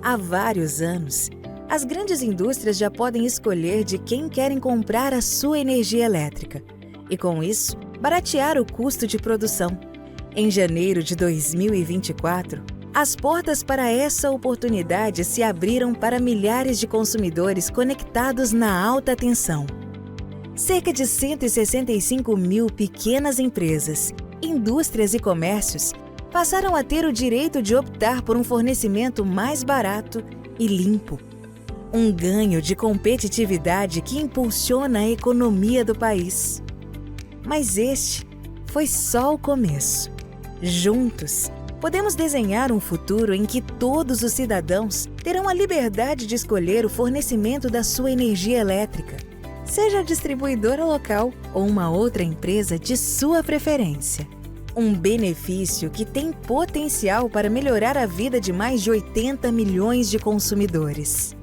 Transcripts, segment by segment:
Há vários anos, as grandes indústrias já podem escolher de quem querem comprar a sua energia elétrica e, com isso, baratear o custo de produção. Em janeiro de 2024, as portas para essa oportunidade se abriram para milhares de consumidores conectados na alta tensão. Cerca de 165 mil pequenas empresas, indústrias e comércios passaram a ter o direito de optar por um fornecimento mais barato e limpo. Um ganho de competitividade que impulsiona a economia do país. Mas este foi só o começo. Juntos, podemos desenhar um futuro em que todos os cidadãos terão a liberdade de escolher o fornecimento da sua energia elétrica, seja a distribuidora local ou uma outra empresa de sua preferência. Um benefício que tem potencial para melhorar a vida de mais de 80 milhões de consumidores.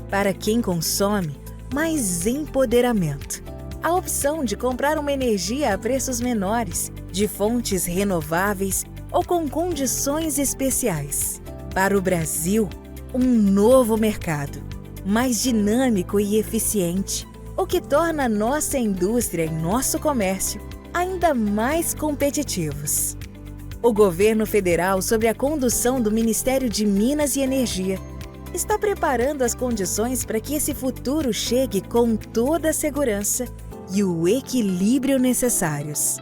Para quem consome, mais empoderamento. A opção de comprar uma energia a preços menores, de fontes renováveis ou com condições especiais. Para o Brasil, um novo mercado, mais dinâmico e eficiente, o que torna nossa indústria e nosso comércio ainda mais competitivos. O governo federal, sob a condução do Ministério de Minas e Energia, está preparando as condições para que esse futuro chegue com toda a segurança e o equilíbrio necessários.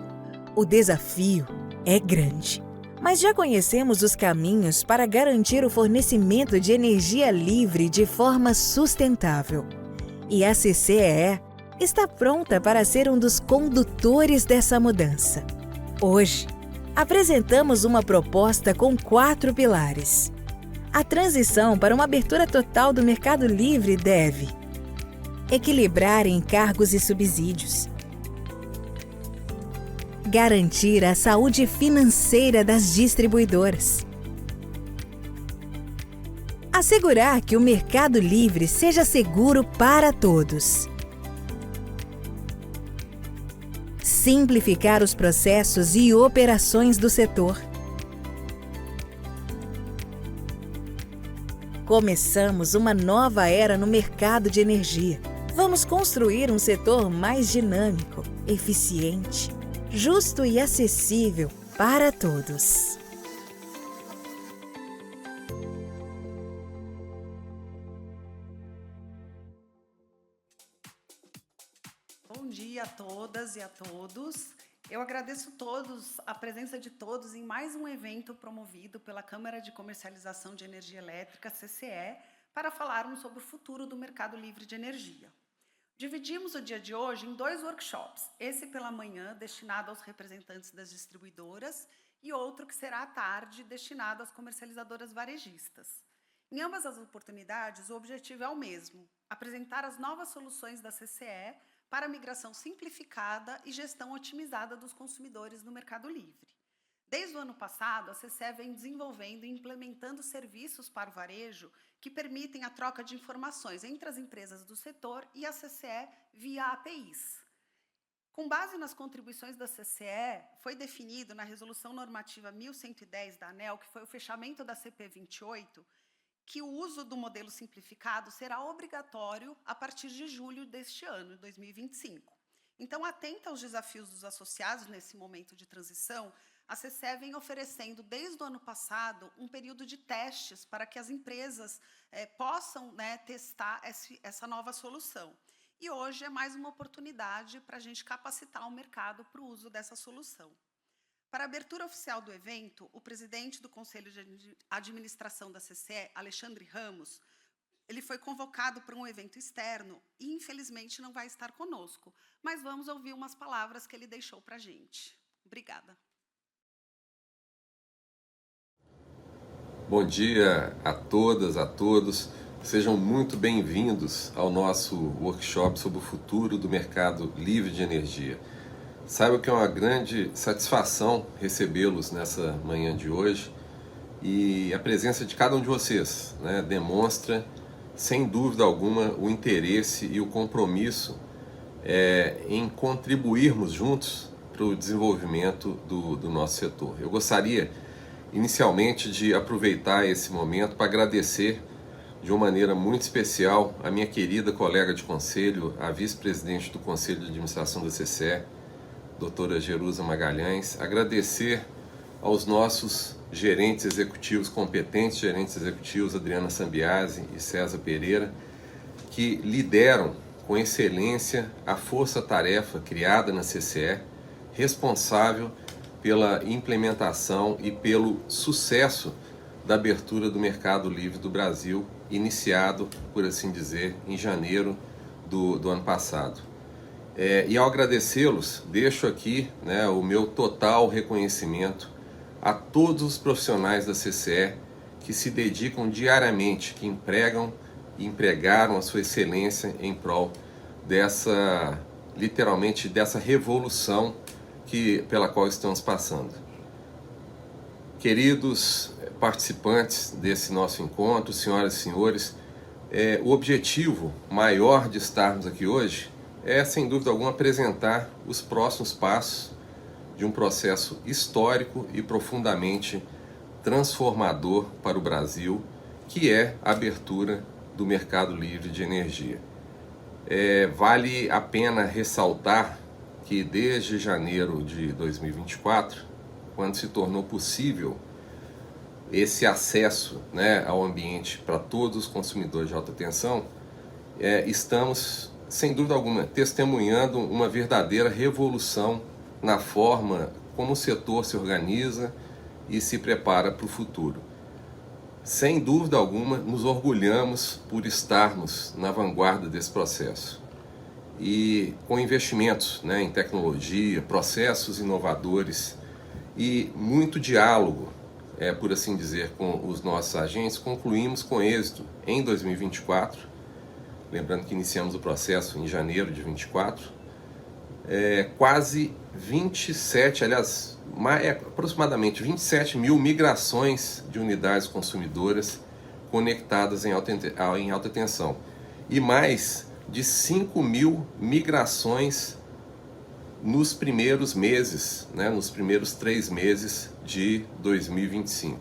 O desafio é grande, mas já conhecemos os caminhos para garantir o fornecimento de energia livre de forma sustentável. E a CCEE está pronta para ser um dos condutores dessa mudança. Hoje, apresentamos uma proposta com 4 pilares. A transição para uma abertura total do mercado livre deve equilibrar encargos e subsídios, garantir a saúde financeira das distribuidoras, assegurar que o mercado livre seja seguro para todos, simplificar os processos e operações do setor. Começamos uma nova era no mercado de energia. Vamos construir um setor mais dinâmico, eficiente, justo e acessível para todos. Bom dia a todas e a todos. Eu agradeço a presença de todos em mais um evento promovido pela Câmara de Comercialização de Energia Elétrica, CCE, para falarmos sobre o futuro do mercado livre de energia. Dividimos o dia de hoje em 2 workshops, esse pela manhã, destinado aos representantes das distribuidoras, e outro que será à tarde, destinado às comercializadoras varejistas. Em ambas as oportunidades, o objetivo é o mesmo: apresentar as novas soluções da CCE para a migração simplificada e gestão otimizada dos consumidores no mercado livre. Desde o ano passado, a CCE vem desenvolvendo e implementando serviços para o varejo que permitem a troca de informações entre as empresas do setor e a CCE via APIs. Com base nas contribuições da CCE, foi definido na Resolução Normativa 1110 da ANEEL, que foi o fechamento da CP 28, que o uso do modelo simplificado será obrigatório a partir de julho deste ano, 2025. Então, atenta aos desafios dos associados nesse momento de transição, a CCE vem oferecendo, desde o ano passado, um período de testes para que as empresas possam testar essa nova solução. E hoje é mais uma oportunidade para a gente capacitar o mercado para o uso dessa solução. Para a abertura oficial do evento, o presidente do Conselho de Administração da CCE, Alexandre Ramos, ele foi convocado para um evento externo e, infelizmente, não vai estar conosco, mas vamos ouvir umas palavras que ele deixou para a gente. Obrigada. Bom dia a todas, a todos. Sejam muito bem-vindos ao nosso workshop sobre o futuro do mercado livre de energia. Saiba que é uma grande satisfação recebê-los nessa manhã de hoje e a presença de cada um de vocês demonstra, sem dúvida alguma, o interesse e o compromisso em contribuirmos juntos para o desenvolvimento do nosso setor. Eu gostaria, inicialmente, de aproveitar esse momento para agradecer de uma maneira muito especial a minha querida colega de conselho, a vice-presidente do Conselho de Administração da CCE, doutora Jerusa Magalhães, agradecer aos nossos gerentes executivos competentes, gerentes executivos Adriana Sambiase e César Pereira, que lideram com excelência a força-tarefa criada na CCE, responsável pela implementação e pelo sucesso da abertura do mercado livre do Brasil, iniciado, por assim dizer, em janeiro do ano passado. E ao agradecê-los, deixo aqui, né, o meu total reconhecimento a todos os profissionais da CCE que se dedicam diariamente, que empregaram a sua excelência em prol dessa, literalmente, dessa revolução pela qual estamos passando. Queridos participantes desse nosso encontro, senhoras e senhores, o objetivo maior de estarmos aqui hoje é, sem dúvida alguma, apresentar os próximos passos de um processo histórico e profundamente transformador para o Brasil, que é a abertura do mercado livre de energia. Vale a pena ressaltar que desde janeiro de 2024, quando se tornou possível esse acesso, né, ao ambiente para todos os consumidores de alta tensão, estamos, sem dúvida alguma, testemunhando uma verdadeira revolução na forma como o setor se organiza e se prepara para o futuro. Sem dúvida alguma, nos orgulhamos por estarmos na vanguarda desse processo. E com investimentos, né, em tecnologia, processos inovadores e muito diálogo, por assim dizer, com os nossos agentes, concluímos com êxito em 2024, lembrando que iniciamos o processo em janeiro de 2024, quase 27, aliás, aproximadamente 27 mil migrações de unidades consumidoras conectadas em alta tensão e mais de 5 mil migrações nos primeiros meses, né, nos primeiros 3 meses de 2025.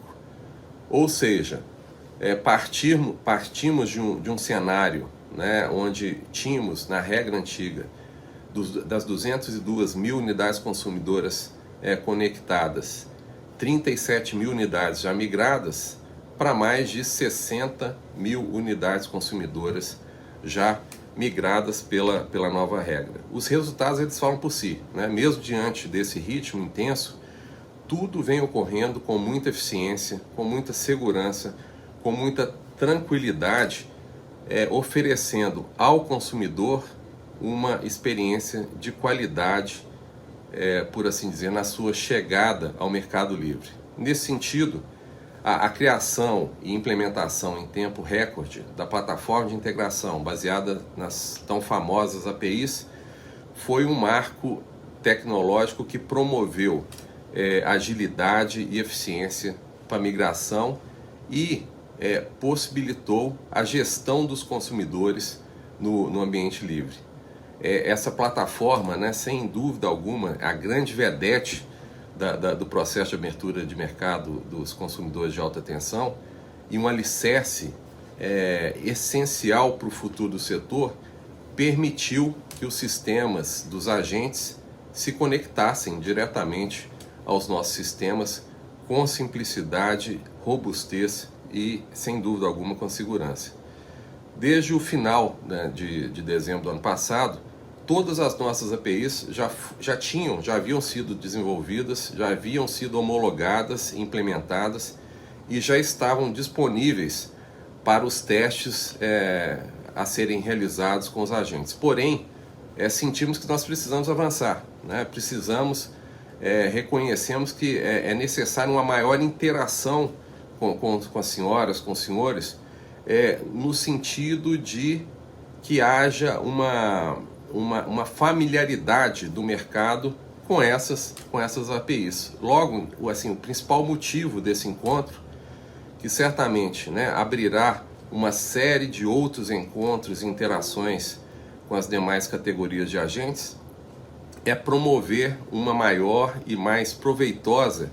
Ou seja, partimos de um cenário, né, onde tínhamos, na regra antiga, das 202 mil unidades consumidoras conectadas, 37 mil unidades já migradas, para mais de 60 mil unidades consumidoras já migradas pela nova regra. Os resultados, eles falam por si, né? Mesmo diante desse ritmo intenso, tudo vem ocorrendo com muita eficiência, com muita segurança, com muita tranquilidade, oferecendo ao consumidor uma experiência de qualidade, por assim dizer, na sua chegada ao mercado livre. Nesse sentido, a criação e implementação em tempo recorde da plataforma de integração baseada nas tão famosas APIs foi um marco tecnológico que promoveu agilidade e eficiência para a migração e possibilitou a gestão dos consumidores no ambiente livre. Essa plataforma, né, sem dúvida alguma, a grande vedete do processo de abertura de mercado dos consumidores de alta tensão e um alicerce essencial para o futuro do setor, permitiu que os sistemas dos agentes se conectassem diretamente aos nossos sistemas com simplicidade, robustez e, sem dúvida alguma, com segurança. Desde o final, né, de dezembro do ano passado, todas as nossas APIs já haviam sido desenvolvidas, já haviam sido homologadas, implementadas e já estavam disponíveis para os testes a serem realizados com os agentes. Porém, sentimos que nós precisamos avançar, né? Reconhecemos que é necessário uma maior interação com as senhoras, com os senhores, no sentido de que haja uma familiaridade do mercado com essas APIs. Logo, assim, o principal motivo desse encontro, que certamente, né, abrirá uma série de outros encontros e interações com as demais categorias de agentes, é promover uma maior e mais proveitosa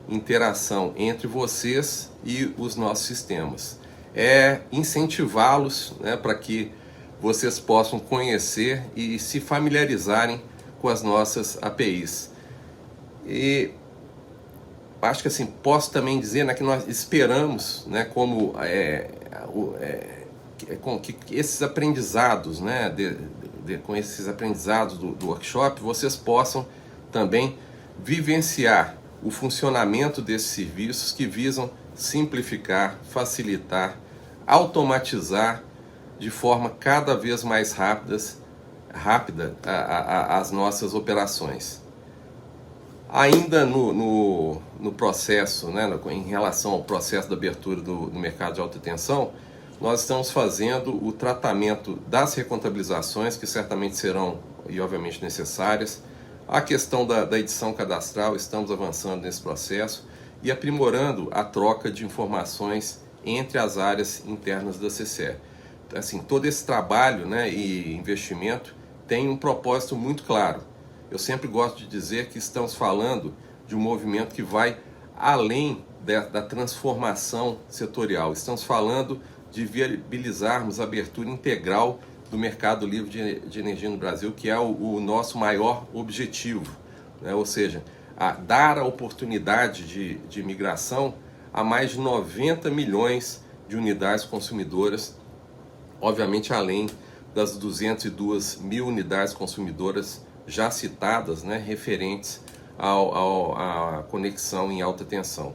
interação entre vocês e os nossos sistemas. é incentivá-los, né, para que vocês possam conhecer e se familiarizarem com as nossas APIs. E acho que assim, posso também dizer, né, que nós esperamos, né, com que esses aprendizados, né, com esses aprendizados do workshop, vocês possam também vivenciar o funcionamento desses serviços que visam simplificar, facilitar, automatizar de forma cada vez mais rápida as nossas operações. Ainda no processo, né, em relação ao processo da abertura do mercado de alta tensão, nós estamos fazendo o tratamento das recontabilizações, que certamente serão e obviamente necessárias, a questão da edição cadastral, estamos avançando nesse processo e aprimorando a troca de informações entre as áreas internas da CCE. Assim, todo esse trabalho, né, e investimento tem um propósito muito claro. Eu sempre gosto de dizer que estamos falando de um movimento que vai além da transformação setorial. Estamos falando de viabilizarmos a abertura integral do mercado livre de energia no Brasil, que é o nosso maior objetivo, né? Ou seja, dar a oportunidade de migração a mais de 90 milhões de unidades consumidoras, obviamente além das 202 mil unidades consumidoras já citadas, né, referentes à conexão em alta tensão.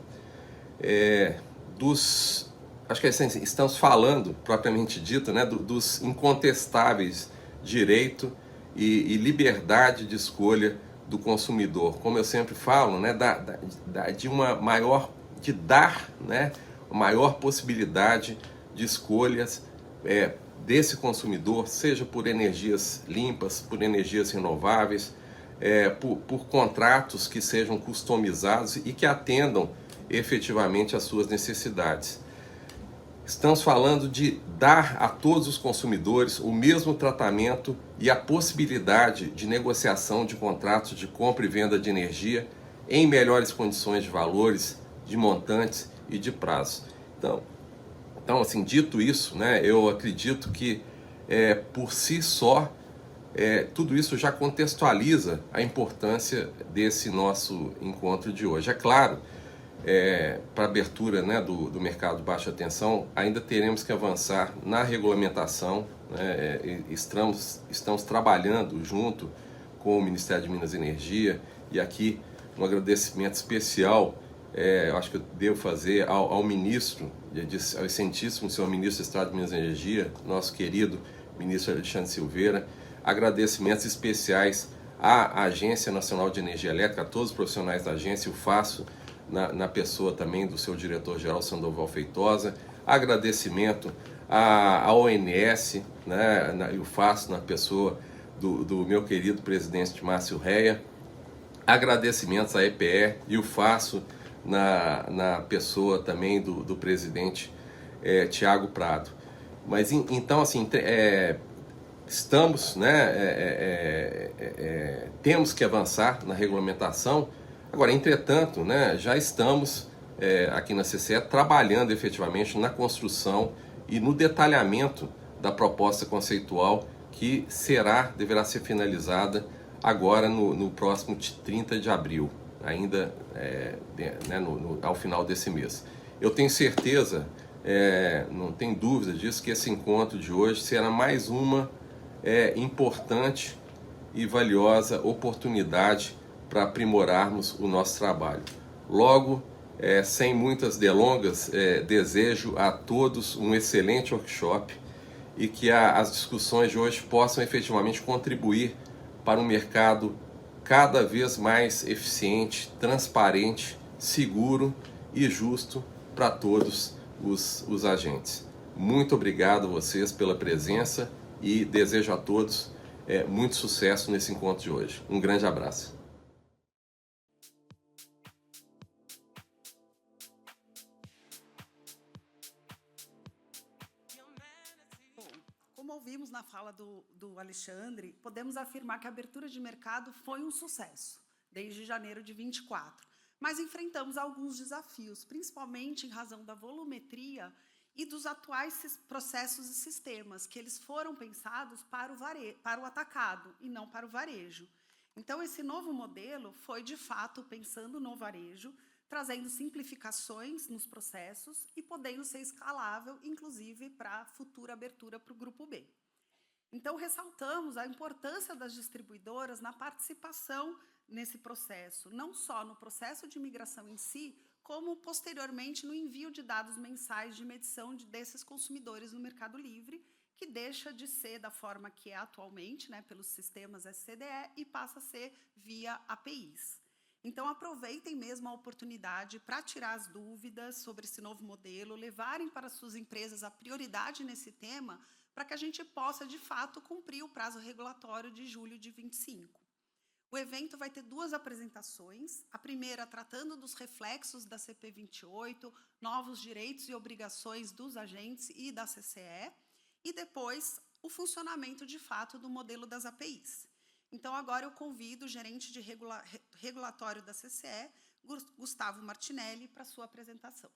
Acho que assim, estamos falando, propriamente dito, né, dos incontestáveis direito e liberdade de escolha do consumidor. Como eu sempre falo, né, de dar, né, maior possibilidade de escolhas desse consumidor, seja por energias limpas, por energias renováveis, por contratos que sejam customizados e que atendam efetivamente às suas necessidades. Estamos falando de dar a todos os consumidores o mesmo tratamento e a possibilidade de negociação de contratos de compra e venda de energia em melhores condições de valores, de montantes e de prazo. Então, assim, dito isso, né, eu acredito que por si só tudo isso já contextualiza a importância desse nosso encontro de hoje. É claro, para a abertura, né, do mercado de baixa tensão, ainda teremos que avançar na regulamentação, né, estamos trabalhando junto com o Ministério de Minas e Energia, e aqui um agradecimento especial, eu acho que eu devo fazer ao ministro, ao excelentíssimo senhor ministro do Estado de Minas e Energia, nosso querido ministro Alexandre Silveira, agradecimentos especiais à Agência Nacional de Energia Elétrica, a todos os profissionais da agência, eu faço na pessoa também do seu diretor-geral Sandoval Feitosa, agradecimento à ONS, né, eu faço na pessoa do meu querido presidente Márcio Reia, agradecimentos à EPE, e o faço na pessoa também do presidente Tiago Prado. Mas então, assim, estamos, né, temos que avançar na regulamentação. Agora, entretanto, né, já estamos aqui na CCE trabalhando efetivamente na construção e no detalhamento da proposta conceitual que deverá ser finalizada agora no próximo 30 de abril, ainda né, ao final desse mês. Eu tenho certeza, não tem dúvida disso, que esse encontro de hoje será mais uma importante e valiosa oportunidade para aprimorarmos o nosso trabalho. Logo, sem muitas delongas, desejo a todos um excelente workshop e que as discussões de hoje possam efetivamente contribuir para um mercado cada vez mais eficiente, transparente, seguro e justo para todos os agentes. Muito obrigado a vocês pela presença e desejo a todos muito sucesso nesse encontro de hoje. Um grande abraço. Como ouvimos na fala do Alexandre, podemos afirmar que a abertura de mercado foi um sucesso, desde janeiro de 24. Mas enfrentamos alguns desafios, principalmente em razão da volumetria e dos atuais processos e sistemas, que eles foram pensados para o atacado e não para o varejo. Então, esse novo modelo foi, de fato, pensando no varejo, trazendo simplificações nos processos e podendo ser escalável, inclusive, para a futura abertura para o Grupo B. Então, ressaltamos a importância das distribuidoras na participação nesse processo, não só no processo de migração em si, como posteriormente no envio de dados mensais de medição desses consumidores no Mercado Livre, que deixa de ser da forma que é atualmente, né, pelos sistemas SCDE, e passa a ser via APIs. Então, aproveitem mesmo a oportunidade para tirar as dúvidas sobre esse novo modelo, levarem para suas empresas a prioridade nesse tema, para que a gente possa, de fato, cumprir o prazo regulatório de julho de 25. O evento vai ter 2 apresentações, a primeira tratando dos reflexos da CP 28, novos direitos e obrigações dos agentes e da CCE, e depois o funcionamento de fato do modelo das APIs. Então, agora eu convido o gerente de regulatório da CCE, Gustavo Martinelli, para a sua apresentação.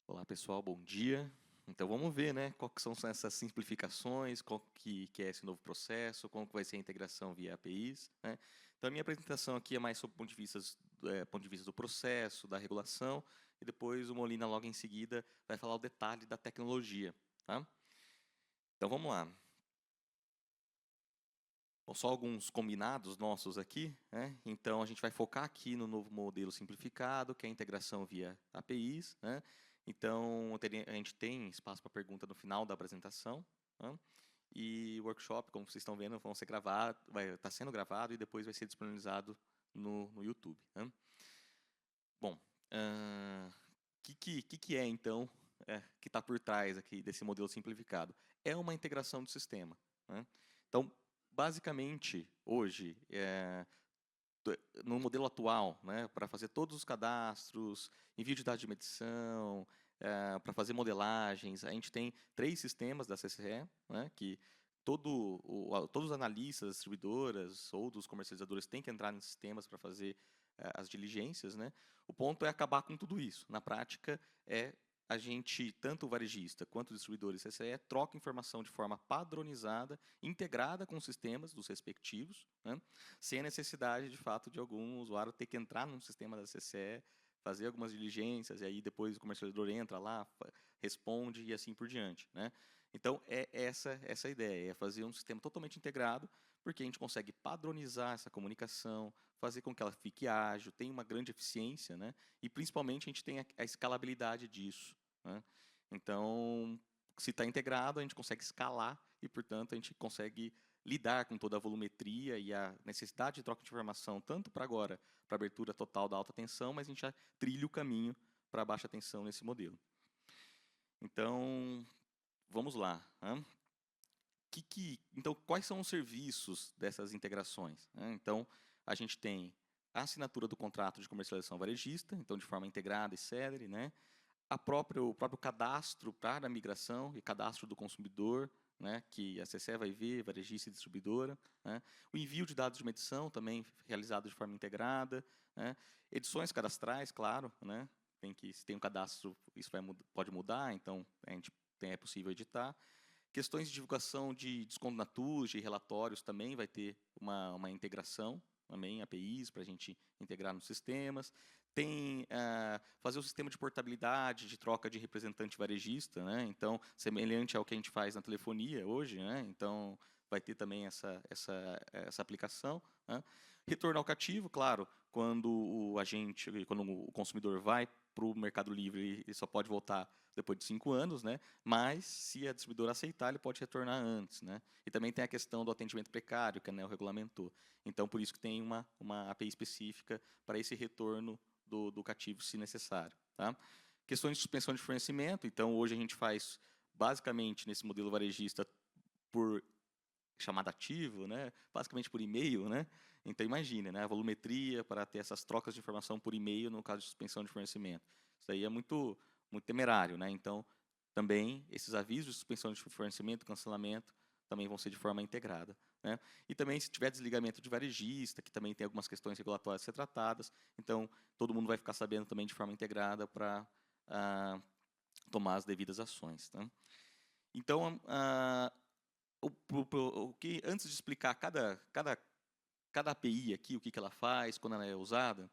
Olá, pessoal, bom dia. Então, vamos ver, né, qual que são essas simplificações, qual que é esse novo processo, como que vai ser a integração via APIs, né? Então, a minha apresentação aqui é mais sobre o ponto de vista do processo, da regulação, e depois o Molina, logo em seguida, vai falar o detalhe da tecnologia, tá? Então, vamos lá. Bom, só alguns combinados nossos aqui, né? Então, a gente vai focar aqui no novo modelo simplificado, que é a integração via APIs, né? Então, a gente tem espaço para pergunta no final da apresentação, né? E o workshop, como vocês estão vendo, vão ser gravados, vai estar sendo gravado e depois vai ser disponibilizado no YouTube, né? Bom, que é, então, que está por trás aqui desse modelo simplificado? É uma integração do sistema, né? Então, basicamente, hoje, no modelo atual, né, para fazer todos os cadastros, envio de dados de medição, para fazer modelagens, a gente tem 3 sistemas da CCE, né, que todos os analistas, distribuidoras ou dos comercializadores têm que entrar nesses sistemas para fazer as diligências, né? O ponto é acabar com tudo isso. Na prática, a gente, tanto o varejista quanto os distribuidores CCE, troca informação de forma padronizada, integrada com os sistemas dos respectivos, né, sem a necessidade, de fato, de algum usuário ter que entrar num sistema da CCE, fazer algumas diligências, e aí depois o comercializador entra lá, responde e assim por diante, né? Então, é essa a ideia, é fazer um sistema totalmente integrado, porque a gente consegue padronizar essa comunicação, fazer com que ela fique ágil, tenha uma grande eficiência, né? E, principalmente, a gente tem a escalabilidade disso, né? Então, se está integrado, a gente consegue escalar e, portanto, a gente consegue lidar com toda a volumetria e a necessidade de troca de informação, tanto para agora, para a abertura total da alta tensão, mas a gente já trilha o caminho para a baixa tensão nesse modelo. Então, vamos lá, né? Então, quais são os serviços dessas integrações, né? Então, a gente tem a assinatura do contrato de comercialização varejista, então de forma integrada e célere, né? O próprio cadastro para a migração e cadastro do consumidor, né, que a CCE vai ver, varejista e distribuidora, né? O envio de dados de medição também realizado de forma integrada, né? Edições cadastrais, claro, né? Se tem um cadastro, isso pode mudar, então é possível editar. Questões de divulgação de desconto na TUJ, relatórios também vai ter uma integração, também APIs para a gente integrar nos sistemas. Tem fazer o sistema de portabilidade, de troca de representante varejista, né? Então, semelhante ao que a gente faz na telefonia hoje, né? Então, vai ter também essa aplicação, né? Retorno ao cativo, claro, quando o consumidor vai para o Mercado Livre, ele só pode voltar depois de 5 anos, né? Mas, se a distribuidora aceitar, ele pode retornar antes, né? E também tem a questão do atendimento precário, que a ANEEL regulamentou. Então, por isso que tem uma API específica para esse retorno do cativo, se necessário, tá? Questões de suspensão de fornecimento. Então, hoje a gente faz, basicamente, nesse modelo varejista, por chamada ativo, né? Basicamente por e-mail, né? Então, imagine, né, a volumetria para ter essas trocas de informação por e-mail no caso de suspensão de fornecimento. Isso aí é muito, muito temerário, né? Então, também esses avisos de suspensão de fornecimento, cancelamento, também vão ser de forma integrada, né? E também, se tiver desligamento de varejista, que também tem algumas questões regulatórias a ser tratadas, então, todo mundo vai ficar sabendo também de forma integrada para tomar as devidas ações, tá? Então, antes de explicar cada API aqui, o que ela faz, quando ela é usada,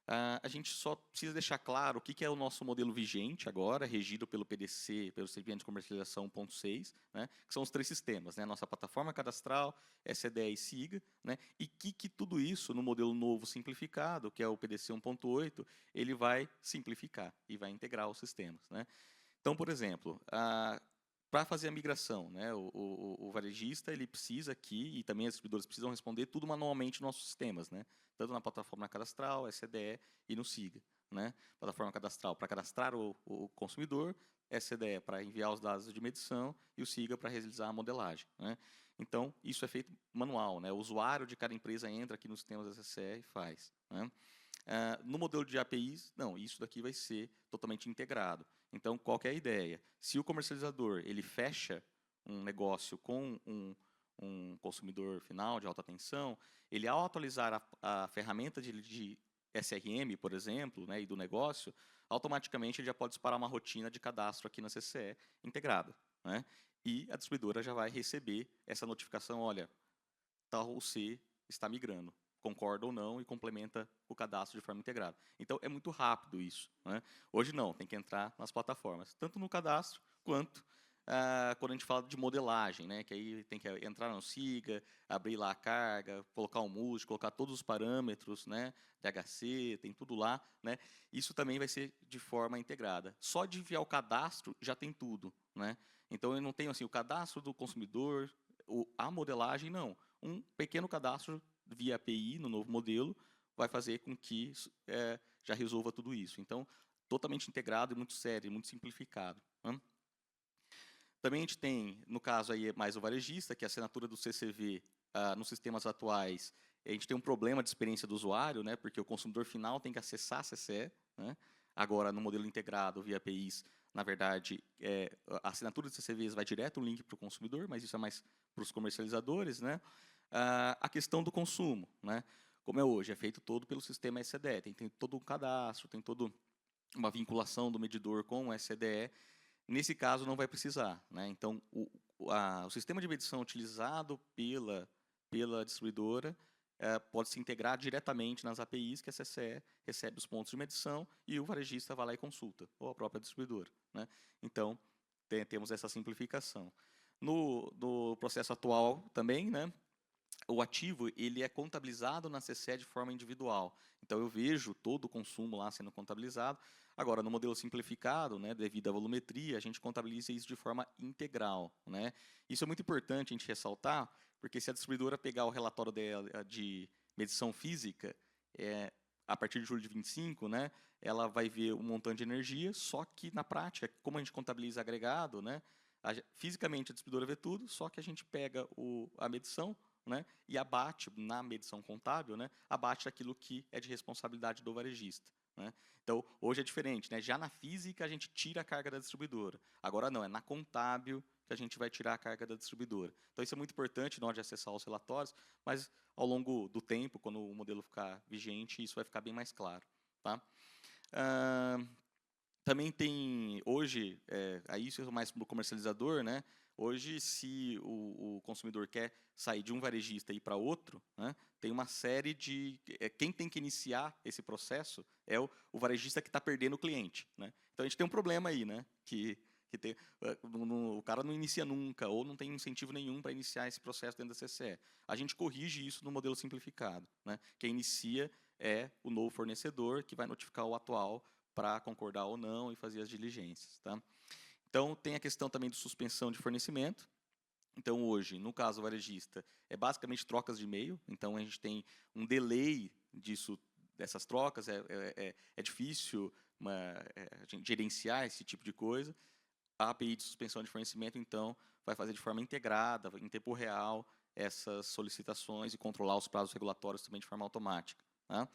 a gente só precisa deixar claro o que é o nosso modelo vigente agora, regido pelo PDC, pelo Serviço de Comercialização 1.6, né, que são os 3 sistemas, né, nossa plataforma cadastral, SCDE e SIGA, né, e que tudo isso, no modelo novo simplificado, que é o PDC 1.8, ele vai simplificar e vai integrar os sistemas, né. Então, por exemplo, para fazer a migração, né, o varejista ele precisa aqui, e também as distribuidoras precisam responder tudo manualmente nos nossos sistemas, né, tanto na plataforma cadastral, SCDE e no SIGA. Né, plataforma cadastral para cadastrar o consumidor, SCDE para enviar os dados de medição e o SIGA para realizar a modelagem. Né. Então, isso é feito manual. Né, o usuário de cada empresa entra aqui nos sistemas da CCE e faz. Né. No modelo de APIs, não, isso daqui vai ser totalmente integrado. Então, qual que é a ideia? Se o comercializador ele fecha um negócio com um consumidor final de alta tensão, ele, ao atualizar a ferramenta de SRM, por exemplo, né, e do negócio, automaticamente ele já pode disparar uma rotina de cadastro aqui na CCE integrada. Né, e a distribuidora já vai receber essa notificação, olha, tal C está migrando. Concorda ou não e complementa o cadastro de forma integrada. Então, é muito rápido isso. Né? Hoje não, tem que entrar nas plataformas, tanto no cadastro quanto quando a gente fala de modelagem, né? Que aí tem que entrar no SIGA, abrir lá a carga, colocar o MUST, colocar todos os parâmetros, né? DHC, tem tudo lá. Né? Isso também vai ser de forma integrada. Só de enviar o cadastro já tem tudo. Né? Então, eu não tenho assim, o cadastro do consumidor, a modelagem, não. Um pequeno cadastro via API, no novo modelo, vai fazer com que já resolva tudo isso. Então, totalmente integrado e muito sério, muito simplificado. Né? Também a gente tem, no caso aí, mais o varejista, que é a assinatura do CCV nos sistemas atuais, a gente tem um problema de experiência do usuário, né, porque o consumidor final tem que acessar a CCE. Né? Agora, no modelo integrado via APIs, na verdade, a assinatura de CCVs vai direto o link para o consumidor, mas isso é mais para os comercializadores. Né? A questão do consumo, né? Como é hoje, é feito todo pelo sistema SCDE, tem todo um cadastro, tem toda uma vinculação do medidor com o SCDE. Nesse caso, não vai precisar. Né? Então, o sistema de medição utilizado pela distribuidora pode se integrar diretamente nas APIs, que a CCE recebe os pontos de medição e o varejista vai lá e consulta, ou a própria distribuidora. Né? Então, temos essa simplificação. No processo atual também, né, o ativo ele é contabilizado na CCE de forma individual. Então, eu vejo todo o consumo lá sendo contabilizado. Agora, no modelo simplificado, né, devido à volumetria, a gente contabiliza isso de forma integral. Né? Isso é muito importante a gente ressaltar, porque se a distribuidora pegar o relatório dela de medição física, a partir de julho de 25, né, ela vai ver um montante de energia, só que, na prática, como a gente contabiliza agregado, né, fisicamente a distribuidora vê tudo, só que a gente pega a medição, né, e abate, na medição contábil, né, abate aquilo que é de responsabilidade do varejista. Né? Então, hoje é diferente. Né? Já na física, a gente tira a carga da distribuidora. Agora não, é na contábil que a gente vai tirar a carga da distribuidora. Então, isso é muito importante na hora de acessar os relatórios, mas ao longo do tempo, quando o modelo ficar vigente, isso vai ficar bem mais claro. Tá? Também tem, hoje, aí isso é mais para o comercializador, né? Hoje, se o consumidor quer sair de um varejista e ir para outro, né, tem uma série de... quem tem que iniciar esse processo é o varejista que está perdendo o cliente. Né? Então, a gente tem um problema aí, né, que o cara não inicia nunca, ou não tem incentivo nenhum para iniciar esse processo dentro da CCE. A gente corrige isso no modelo simplificado. Né? Quem inicia é o novo fornecedor, que vai notificar o atual para concordar ou não e fazer as diligências. Tá? Então, tem a questão também de suspensão de fornecimento. Então, hoje, no caso varejista, é basicamente trocas de e-mail. Então, a gente tem um delay dessas trocas. É difícil a gente gerenciar esse tipo de coisa. A API de suspensão de fornecimento, então, vai fazer de forma integrada, em tempo real, essas solicitações e controlar os prazos regulatórios também de forma automática. Tá?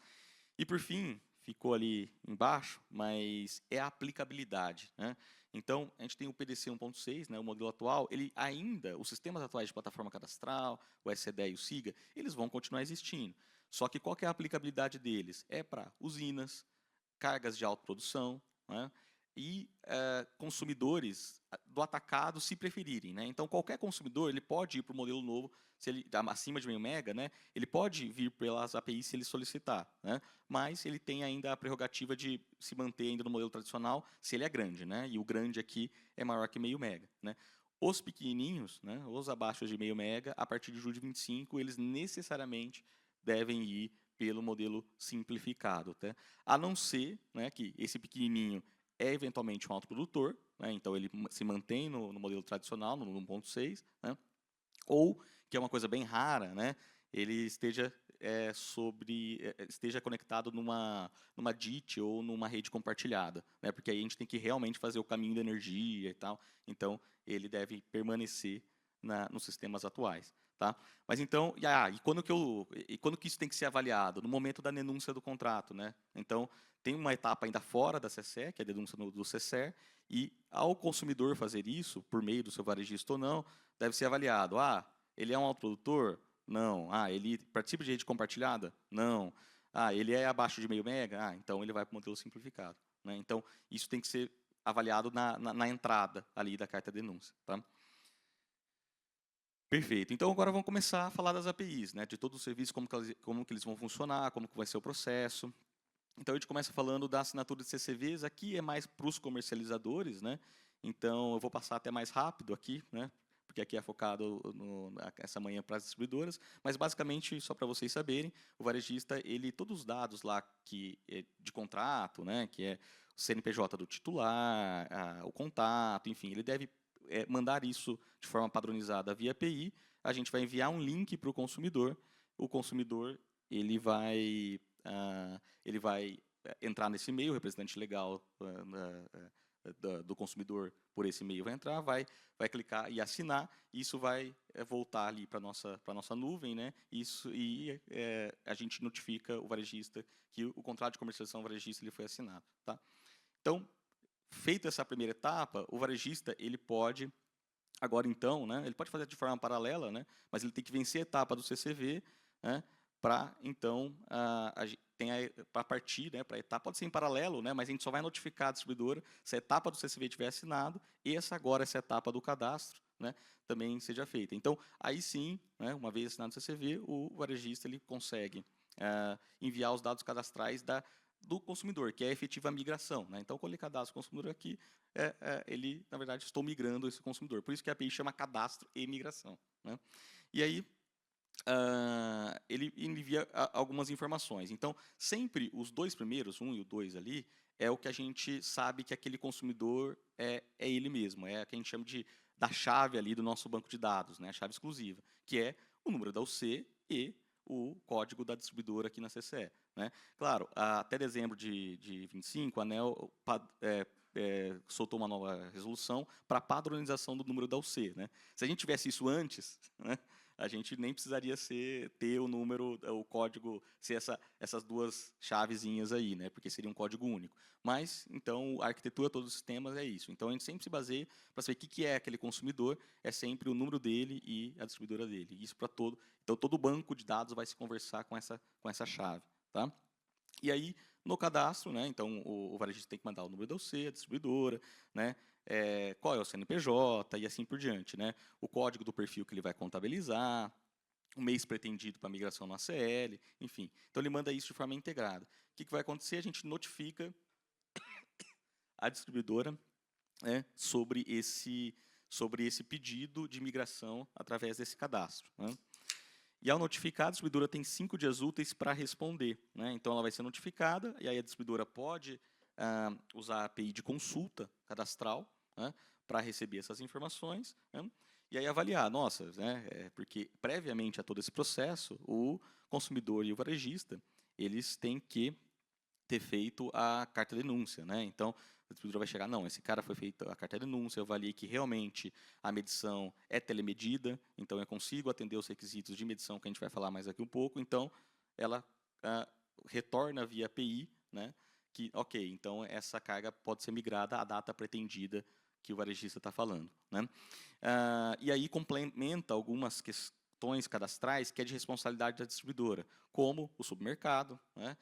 E, por fim, ficou ali embaixo, mas é a aplicabilidade. Né? Então, a gente tem o PDC 1.6, né, o modelo atual, ele ainda, os sistemas atuais de plataforma cadastral, o SCDE e o SIGA, eles vão continuar existindo. Só que qual que é a aplicabilidade deles? É para usinas, cargas de autoprodução, né, e consumidores do atacado, se preferirem. Né? Então, qualquer consumidor ele pode ir para o modelo novo, se ele acima de meio mega, né, ele pode vir pelas APIs se ele solicitar, né, mas ele tem ainda a prerrogativa de se manter ainda no modelo tradicional, se ele é grande, né, e o grande aqui é maior que meio mega. Né. Os pequenininhos, né, os abaixo de meio mega, a partir de julho de 25, eles necessariamente devem ir pelo modelo simplificado. Tá? A não ser, né, que esse pequenininho é eventualmente um autoprodutor, né, então ele se mantém no modelo tradicional, no 1.6, né, ou, que é uma coisa bem rara, né, ele esteja esteja conectado numa DIT ou numa rede compartilhada, né, porque aí a gente tem que realmente fazer o caminho da energia e tal, então ele deve permanecer nos sistemas atuais. Tá? Mas então, e quando que isso tem que ser avaliado? No momento da denúncia do contrato. Né? Então, tem uma etapa ainda fora da CCE, que é a denúncia do CCER, e ao consumidor fazer isso, por meio do seu varejista ou não, deve ser avaliado. Ele é um autoprodutor? Não. Ele participa de rede compartilhada? Não. Ele é abaixo de meio mega? Então ele vai para o modelo simplificado. Né? Então, isso tem que ser avaliado na entrada ali da carta de denúncia. Tá? Perfeito. Então, agora vamos começar a falar das APIs, né? De todo o serviço, como que eles vão funcionar, como que vai ser o processo. Então, a gente começa falando da assinatura de CCVs. Aqui é mais para os comercializadores, né? Então, eu vou passar até mais rápido aqui, né? Porque aqui é focado essa manhã para as distribuidoras. Mas, basicamente, só para vocês saberem, o varejista, todos os dados lá de contrato, né? Que é o CNPJ do titular, o contato, enfim, ele deve mandar isso de forma padronizada via API, a gente vai enviar um link para o consumidor ele vai entrar nesse e-mail, o representante legal do consumidor por esse e-mail vai entrar, vai clicar e assinar, e isso vai voltar ali para a nossa nuvem, né? A gente notifica o varejista que o contrato de comercialização do varejista ele foi assinado. Tá? Então, feita essa primeira etapa, o varejista ele pode, agora então, né, ele pode fazer de forma paralela, né, mas ele tem que vencer a etapa do CCV, né, para então para partir, né, para a etapa, pode ser em paralelo, né, mas a gente só vai notificar a distribuidora se a etapa do CCV tiver assinado e essa etapa do cadastro, né, também seja feita. Então, aí sim, né, uma vez assinado o CCV, o varejista ele consegue enviar os dados cadastrais do consumidor, que é a efetiva migração. Né? Então, quando ele cadastra o consumidor aqui, ele, na verdade, estou migrando esse consumidor. Por isso que a API chama cadastro e migração. Né? E aí, ele envia algumas informações. Então, sempre os dois primeiros, 1 e o 2 ali, é o que a gente sabe que aquele consumidor é ele mesmo. É o que a gente chama da chave ali do nosso banco de dados, né? A chave exclusiva, que é o número da UC e o código da distribuidora aqui na CCE. Né? Claro, até dezembro de 25, a ANEEL soltou uma nova resolução para padronização do número da UC. Né? Se a gente tivesse isso antes, né, a gente nem precisaria ter o número, o código, ser essas duas chavezinhas aí, né, porque seria um código único. Mas, então, a arquitetura de todos os sistemas é isso. Então, a gente sempre se baseia para saber o que é aquele consumidor, é sempre o número dele e a distribuidora dele. Isso para todo. Então, todo banco de dados vai se conversar com essa chave. Tá? E aí, no cadastro, né, então, o varejista tem que mandar o número da UC, a distribuidora, né, qual é o CNPJ e assim por diante. Né, o código do perfil que ele vai contabilizar, o mês pretendido para migração no ACL, enfim. Então, ele manda isso de forma integrada. O que vai acontecer? A gente notifica a distribuidora, né, sobre esse pedido de migração através desse cadastro. Né. E, ao notificar, a distribuidora tem 5 dias úteis para responder. Né? Então, ela vai ser notificada, e aí a distribuidora pode usar a API de consulta cadastral, né, para receber essas informações, né, e aí avaliar. Nossa, né, porque previamente a todo esse processo, o consumidor e o varejista eles têm que ter feito a carta denúncia. Né? Então, A distribuidora vai chegar, não, esse cara foi feita a carta de denúncia, eu avaliei que realmente a medição é telemedida, então eu consigo atender os requisitos de medição que a gente vai falar mais aqui um pouco, então ela retorna via API, né, que, ok, então essa carga pode ser migrada à data pretendida que o varejista está falando, né? E aí complementa algumas questões cadastrais que é de responsabilidade da distribuidora, como o submercado, né?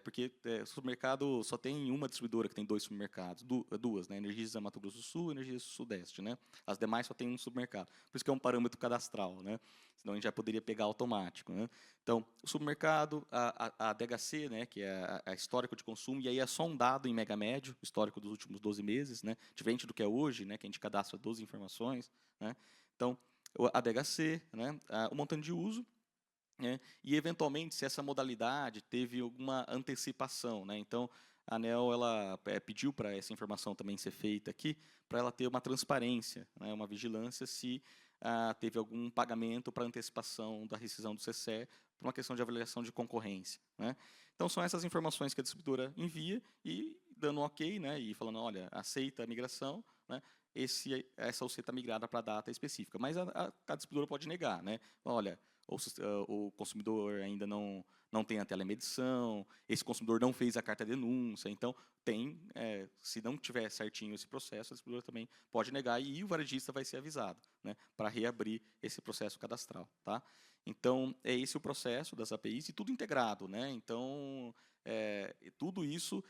Porque o supermercado só tem uma distribuidora que tem 2 supermercados, duas, né? Energisa Mato Grosso do Sul e Energisa Sudeste, né? As demais só tem um supermercado. Por isso que é um parâmetro cadastral, né? Senão a gente já poderia pegar automático, né? Então, o supermercado, a DHC, né, que é a histórico de consumo, e aí é só um dado em mega médio, histórico dos últimos 12 meses, né? Diferente do que é hoje, né, que a gente cadastra 12 informações, né? Então, a DHC, né, o montante de uso, né, e eventualmente se essa modalidade teve alguma antecipação, né? Então a ANEEL ela pediu para essa informação também ser feita aqui, para ela ter uma transparência, né, uma vigilância se teve algum pagamento para antecipação da rescisão do CCE por uma questão de avaliação de concorrência, né? Então são essas informações que a distribuidora envia e dando um ok, né, e falando, olha, aceita a migração, né? Essa OC está migrada para a data específica, mas a distribuidora pode negar, né? Olha, o consumidor ainda não tem a telemedição, esse consumidor não fez a carta de denúncia, então se não tiver certinho esse processo, a distribuidora também pode negar e o varejista vai ser avisado, né, para reabrir esse processo cadastral, tá? Então é esse o processo das APIs e tudo integrado, né? Então tudo isso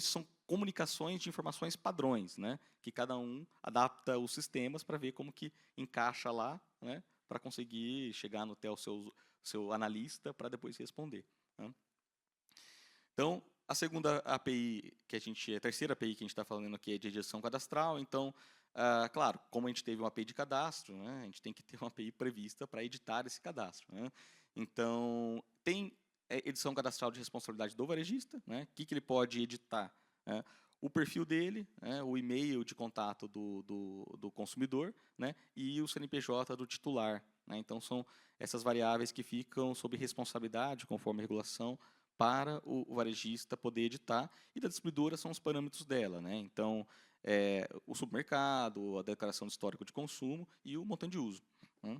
são comunicações de informações padrões, né, que cada um adapta os sistemas para ver como que encaixa lá, né, para conseguir chegar até o seu analista para depois responder, né? Então, a segunda API a terceira API que a gente está falando aqui é de edição cadastral. Então, claro, como a gente teve uma API de cadastro, né, a gente tem que ter uma API prevista para editar esse cadastro, né? Então, tem edição cadastral de responsabilidade do varejista, né? O que ele pode editar, né? O perfil dele, né, o e-mail de contato do consumidor, né, e o CNPJ do titular, né? Então, são essas variáveis que ficam sob responsabilidade, conforme a regulação, para o varejista poder editar, e da distribuidora são os parâmetros dela, né? Então, o supermercado, a declaração de histórico de consumo e o montante de uso, né?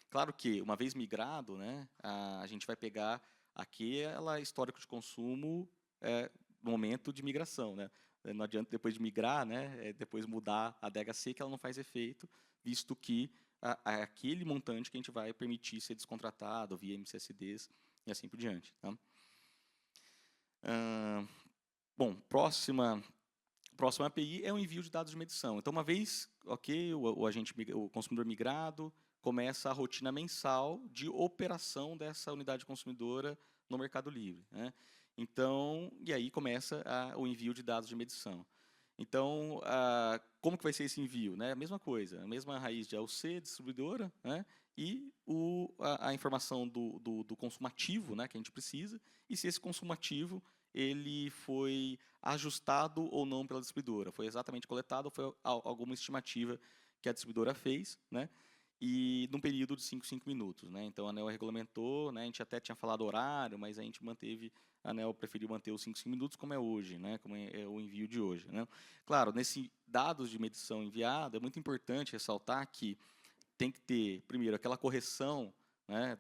Claro que, uma vez migrado, né, a gente vai pegar aquela histórico de consumo no momento de migração, né? Não adianta depois de migrar, né, depois mudar a DHC, que ela não faz efeito, visto que aquele montante que a gente vai permitir ser descontratado via MCSDs e assim por diante, tá? Bom, próxima API é o envio de dados de medição. Então, uma vez, ok, o consumidor migrado, começa a rotina mensal de operação dessa unidade consumidora no Mercado Livre, né? Então, e aí começa o envio de dados de medição. Então, como que vai ser esse envio, né? A mesma coisa, a mesma raiz de AUC, distribuidora, né? E a informação do consumo ativo, né, que a gente precisa, e se esse consumo ativo ele foi ajustado ou não pela distribuidora, foi exatamente coletado ou foi alguma estimativa que a distribuidora fez, né? E num período de 5 minutos, né? Então a ANEEL regulamentou, né? A gente até tinha falado horário, mas a gente a ANEEL preferiu manter os 5 minutos como é hoje, né? Como é o envio de hoje, né? Claro, nesse dados de medição enviado, é muito importante ressaltar que tem que ter, primeiro, aquela correção, né,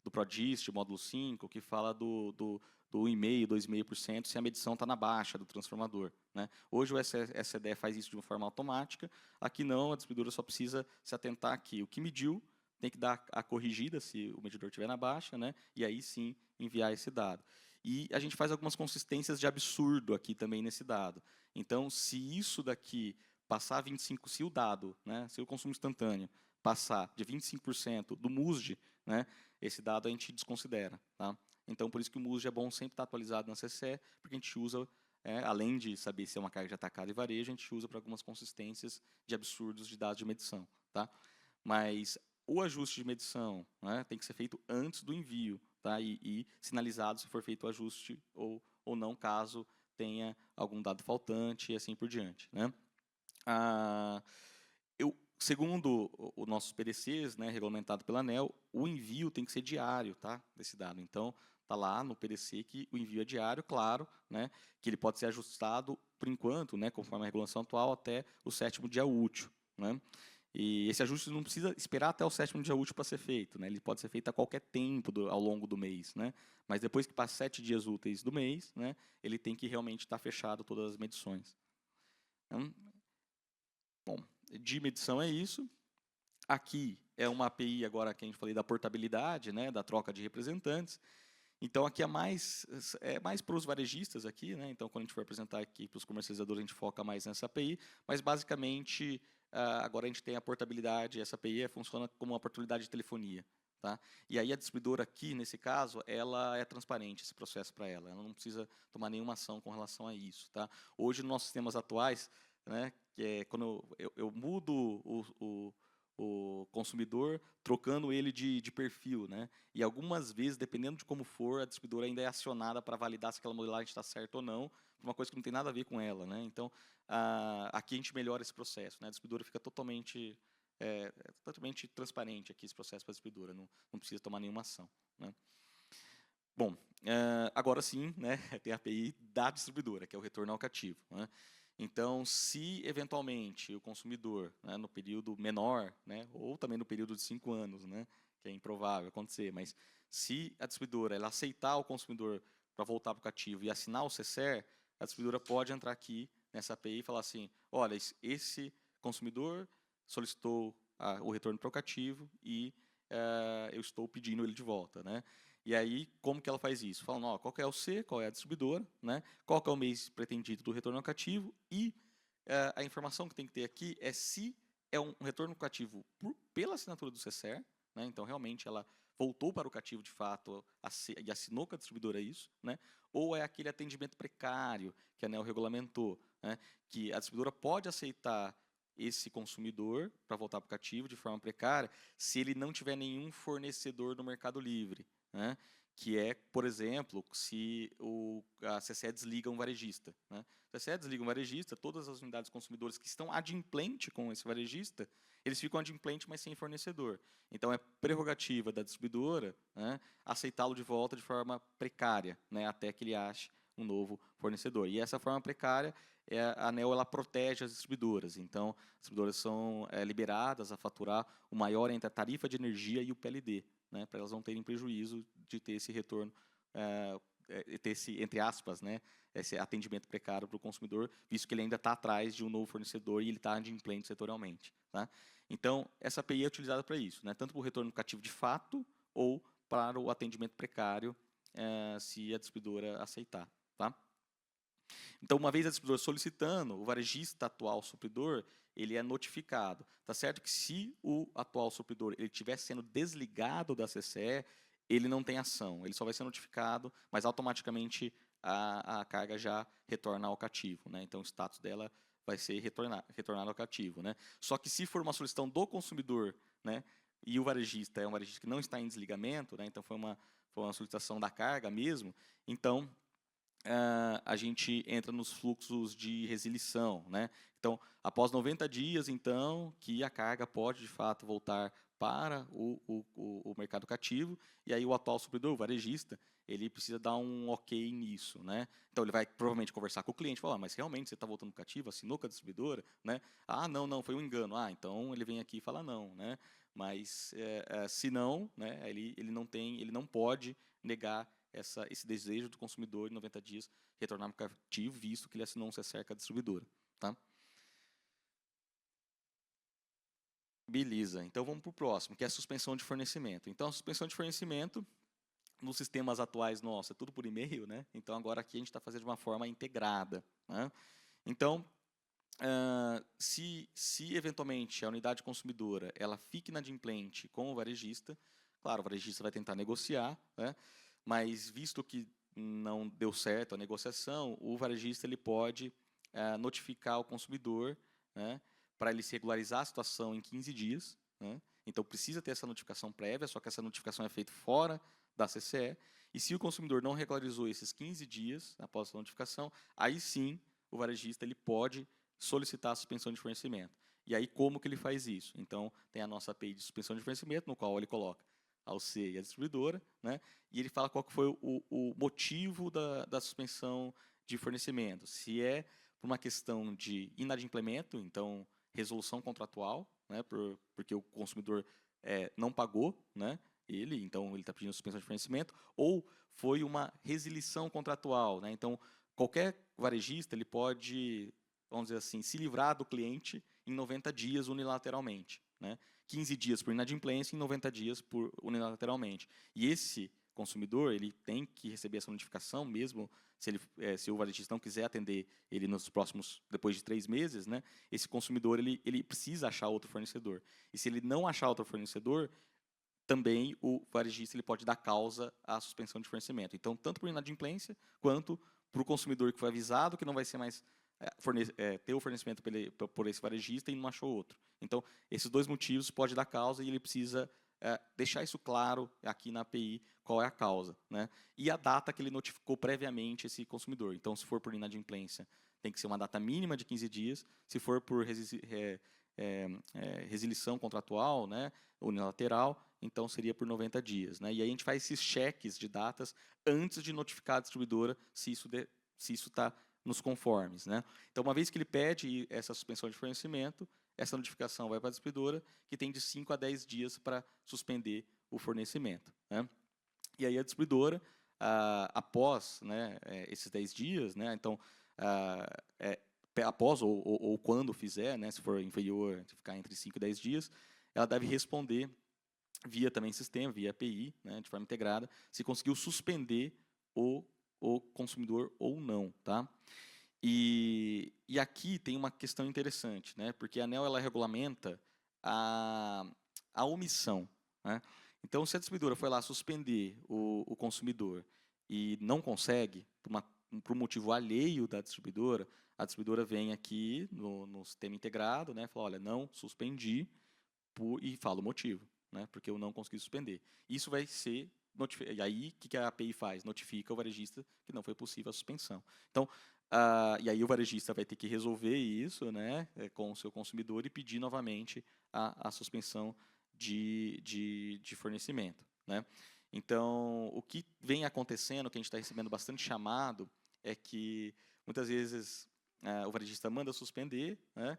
do PRODIST, módulo 5, que fala do 1,5%, 2,5%, se a medição está na baixa do transformador, né? Hoje o SCDE faz isso de uma forma automática, aqui não, a distribuidora só precisa se atentar aqui. O que mediu tem que dar a corrigida se o medidor estiver na baixa, né? E aí sim enviar esse dado. E a gente faz algumas consistências de absurdo aqui também nesse dado. Então, se isso daqui passar 25%, se o dado, né, se o consumo instantâneo passar de 25% do MUSD, né, esse dado a gente desconsidera, tá? Então, por isso que o MUSD é bom sempre estar atualizado na CCE, porque a gente usa, além de saber se é uma carga de atacado e varejo, a gente usa para algumas consistências de absurdos de dados de medição, tá? Mas o ajuste de medição, né, tem que ser feito antes do envio, tá? E sinalizado se for feito o ajuste ou não, caso tenha algum dado faltante e assim por diante, né? Segundo os nossos PDCs, né, regulamentado pela ANEEL, o envio tem que ser diário, tá, desse dado. Então, Está lá no PDC que o envio é diário, claro, né, que ele pode ser ajustado, por enquanto, né, conforme a regulação atual, até o 7º dia útil. Né? E esse ajuste não precisa esperar até o 7º dia útil para ser feito. Né? Ele pode ser feito a qualquer tempo ao longo do mês. Né? Mas depois que passa 7 dias úteis do mês, né, ele tem que realmente estar fechado todas as medições. Então, bom, de medição é isso. Aqui é uma API, agora que a gente falei da portabilidade, né, da troca de representantes. Então, aqui é mais para os varejistas aqui, né? Então, quando a gente for apresentar aqui para os comercializadores, a gente foca mais nessa API, mas basicamente agora a gente tem a portabilidade, essa API funciona como uma portabilidade de telefonia. Tá? E aí a distribuidora aqui, nesse caso, ela é transparente, esse processo para ela não precisa tomar nenhuma ação com relação a isso. Tá? Hoje, nos nossos sistemas atuais, né, que é quando eu mudo o consumidor, trocando ele de perfil. Né? E algumas vezes, dependendo de como for, a distribuidora ainda é acionada para validar se aquela modelagem está certa ou não, uma coisa que não tem nada a ver com ela. Né? Então, aqui a gente melhora esse processo. Né? A distribuidora fica totalmente transparente aqui esse processo para a distribuidora, não precisa tomar nenhuma ação. Né? Bom, agora sim, né, tem a API da distribuidora, que é o retorno ao cativo. Né? Então, se eventualmente o consumidor, né, no período menor, né, ou também no período de 5 anos, né, que é improvável acontecer, mas se a distribuidora ela aceitar o consumidor para voltar para o cativo e assinar o CCR, a distribuidora pode entrar aqui nessa API e falar assim, olha, esse consumidor solicitou o retorno para o cativo e eu estou pedindo ele de volta. Né? E aí, como que ela faz isso? Fala, qual que é o C, qual é a distribuidora, né? Qual que é o mês pretendido do retorno ao cativo e a informação que tem que ter aqui é se é um retorno ao cativo pela assinatura do CCR, né? Então, realmente, ela voltou para o cativo de fato e assinou com a distribuidora isso, né? Ou é aquele atendimento precário que a ANEEL regulamentou, né? Que a distribuidora pode aceitar esse consumidor para voltar para o cativo de forma precária se ele não tiver nenhum fornecedor no Mercado Livre. Né? Que é, por exemplo, se a CCE desliga um varejista. Né? Se a CCE desliga um varejista, todas as unidades consumidores que estão adimplente com esse varejista, eles ficam adimplente, mas sem fornecedor. Então, é prerrogativa da distribuidora, né, aceitá-lo de volta de forma precária, né, até que ele ache um novo fornecedor. E essa forma precária, a ANEEL ela protege as distribuidoras. Então, as distribuidoras são liberadas a faturar o maior entre a tarifa de energia e o PLD. Né, para elas não terem prejuízo de ter esse retorno, ter esse, entre aspas, né, esse atendimento precário para o consumidor, visto que ele ainda está atrás de um novo fornecedor e ele está adimplente setorialmente. Tá? Então, essa API é utilizada para isso, né, tanto para o retorno cativo de fato ou para o atendimento precário, se a distribuidora aceitar. Tá? Então, uma vez a distribuidora solicitando, o varejista atual supridor, ele é notificado. Tá certo que se o atual supridor ele estiver sendo desligado da CCE, ele não tem ação, ele só vai ser notificado, mas automaticamente a carga já retorna ao cativo. Né? Então, o status dela vai ser retornado ao cativo. Né? Só que se for uma solicitação do consumidor, né, e o varejista é um varejista que não está em desligamento, né, então foi uma solicitação da carga mesmo, então a gente entra nos fluxos de resilição. Né? Então, após 90 dias, então, que a carga pode, de fato, voltar para o mercado cativo, e aí o atual supridor, o varejista, ele precisa dar um ok nisso. Né? Então, ele vai provavelmente conversar com o cliente, falar, mas realmente você está voltando cativo, assinou com a distribuidora? Né? Ah, não, foi um engano. Ah, então ele vem aqui e fala não. Né? Mas, se não, né, ele não pode negar esse desejo do consumidor em 90 dias retornar para o cativo, visto que ele assinou um CCR com a distribuidora. Tá? Beleza, então vamos para o próximo, que é a suspensão de fornecimento. Então, a suspensão de fornecimento, nos sistemas atuais, nossa, é tudo por e-mail, né? Então, agora aqui a gente está fazendo de uma forma integrada. Né? Então, se eventualmente a unidade consumidora ela fique inadimplente com o varejista, claro, o varejista vai tentar negociar, né? Mas visto que não deu certo a negociação, o varejista ele pode notificar o consumidor, né, para ele se regularizar a situação em 15 dias. Né? Então, precisa ter essa notificação prévia, só que essa notificação é feita fora da CCE. E se o consumidor não regularizou esses 15 dias após a notificação, aí sim o varejista ele pode solicitar a suspensão de fornecimento. E aí, como que ele faz isso? Então, tem a nossa API de suspensão de fornecimento, no qual ele coloca ao C e à distribuidora, né? E ele fala qual que foi o motivo da suspensão de fornecimento. Se é por uma questão de inadimplemento, então resolução contratual, né? Porque o consumidor não pagou, né? Então ele está pedindo suspensão de fornecimento, ou foi uma resilição contratual, né? Então qualquer varejista ele pode, vamos dizer assim, se livrar do cliente em 90 dias unilateralmente, né? 15 dias por inadimplência e 90 dias por unilateralmente. E esse consumidor ele tem que receber essa notificação, mesmo se o varejista não quiser atender ele nos próximos, depois de 3 meses, né? Esse consumidor ele precisa achar outro fornecedor. E se ele não achar outro fornecedor, também o varejista ele pode dar causa à suspensão de fornecimento. Então, tanto por inadimplência, quanto para o consumidor que foi avisado que não vai ser mais ter o fornecimento por esse varejista e não achou outro. Então, esses 2 motivos pode dar causa e ele precisa deixar isso claro aqui na API qual é a causa, né? E a data que ele notificou previamente esse consumidor. Então, se for por inadimplência, tem que ser uma data mínima de 15 dias. Se for por resilição contratual, né, unilateral, então seria por 90 dias. Né? E aí a gente faz esses cheques de datas antes de notificar a distribuidora se isso está nos conformes. Né? Então, uma vez que ele pede essa suspensão de fornecimento, essa notificação vai para a distribuidora, que tem de 5 a 10 dias para suspender o fornecimento. Né? E aí a distribuidora, após, né, esses 10 dias, né, então, após ou quando fizer, né, se for inferior, se ficar entre 5 e 10 dias, ela deve responder via também sistema, via API, né, de forma integrada, se conseguiu suspender o consumidor ou não. Tá? E aqui tem uma questão interessante, né, porque a ANEEL ela regulamenta a omissão. Né? Então, se a distribuidora foi lá suspender o consumidor e não consegue, por um motivo alheio da distribuidora, a distribuidora vem aqui no sistema integrado, né, fala, olha, não suspendi, e fala o motivo, né, porque eu não consegui suspender. Isso vai ser notificado. E aí, o que a API faz? Notifica o varejista que não foi possível a suspensão. Então, e aí o varejista vai ter que resolver isso, né, com o seu consumidor e pedir novamente a suspensão de fornecimento. Né? Então, o que vem acontecendo, que a gente está recebendo bastante chamado, é que muitas vezes o varejista manda suspender, né?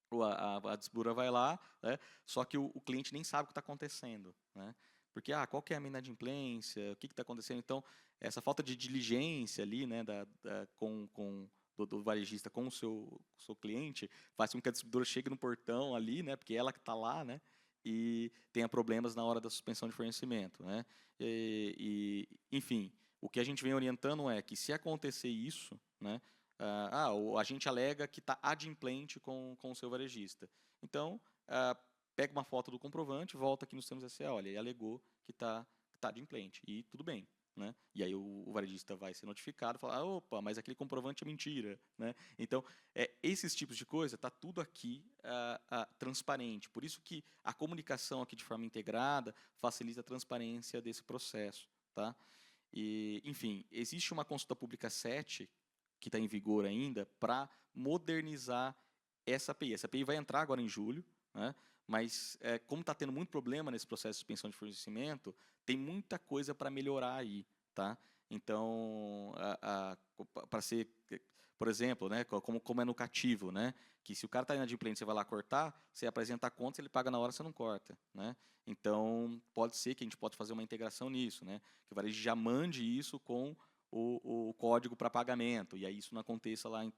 A distribuidora vai lá, né? Só que o cliente nem sabe o que está acontecendo. Né? Porque, qual que é a minha inadimplência, o que está acontecendo? Então, essa falta de diligência ali, né, do varejista com o seu cliente, faz com que a distribuidora chegue no portão ali, né, porque ela que está lá, né, e tenha problemas na hora da suspensão de fornecimento. Né? Enfim, o que a gente vem orientando é que, se acontecer isso, né, a gente alega que está adimplente com o seu varejista. Então, pega uma foto do comprovante, volta aqui nos termos SA, olha, e alegou que está adimplente, e tudo bem. Né? E aí o varejista vai ser notificado e falar, opa, mas aquele comprovante é mentira. Né? Então, esses tipos de coisa, está tudo aqui transparente. Por isso que a comunicação aqui de forma integrada facilita a transparência desse processo. Tá? E, enfim, existe uma consulta pública 7, que está em vigor ainda, para modernizar essa API. Essa API vai entrar agora em julho, né? Mas, como está tendo muito problema nesse processo de suspensão de fornecimento, tem muita coisa para melhorar aí. Tá? Então, para ser, por exemplo, né, como é no cativo, né, que se o cara está inadimplente, você vai lá cortar, você apresenta a conta, se ele paga na hora, você não corta. Né? Então, pode ser que a gente pode fazer uma integração nisso, né, que o varejo já mande isso com o código para pagamento, e aí isso não aconteça lá em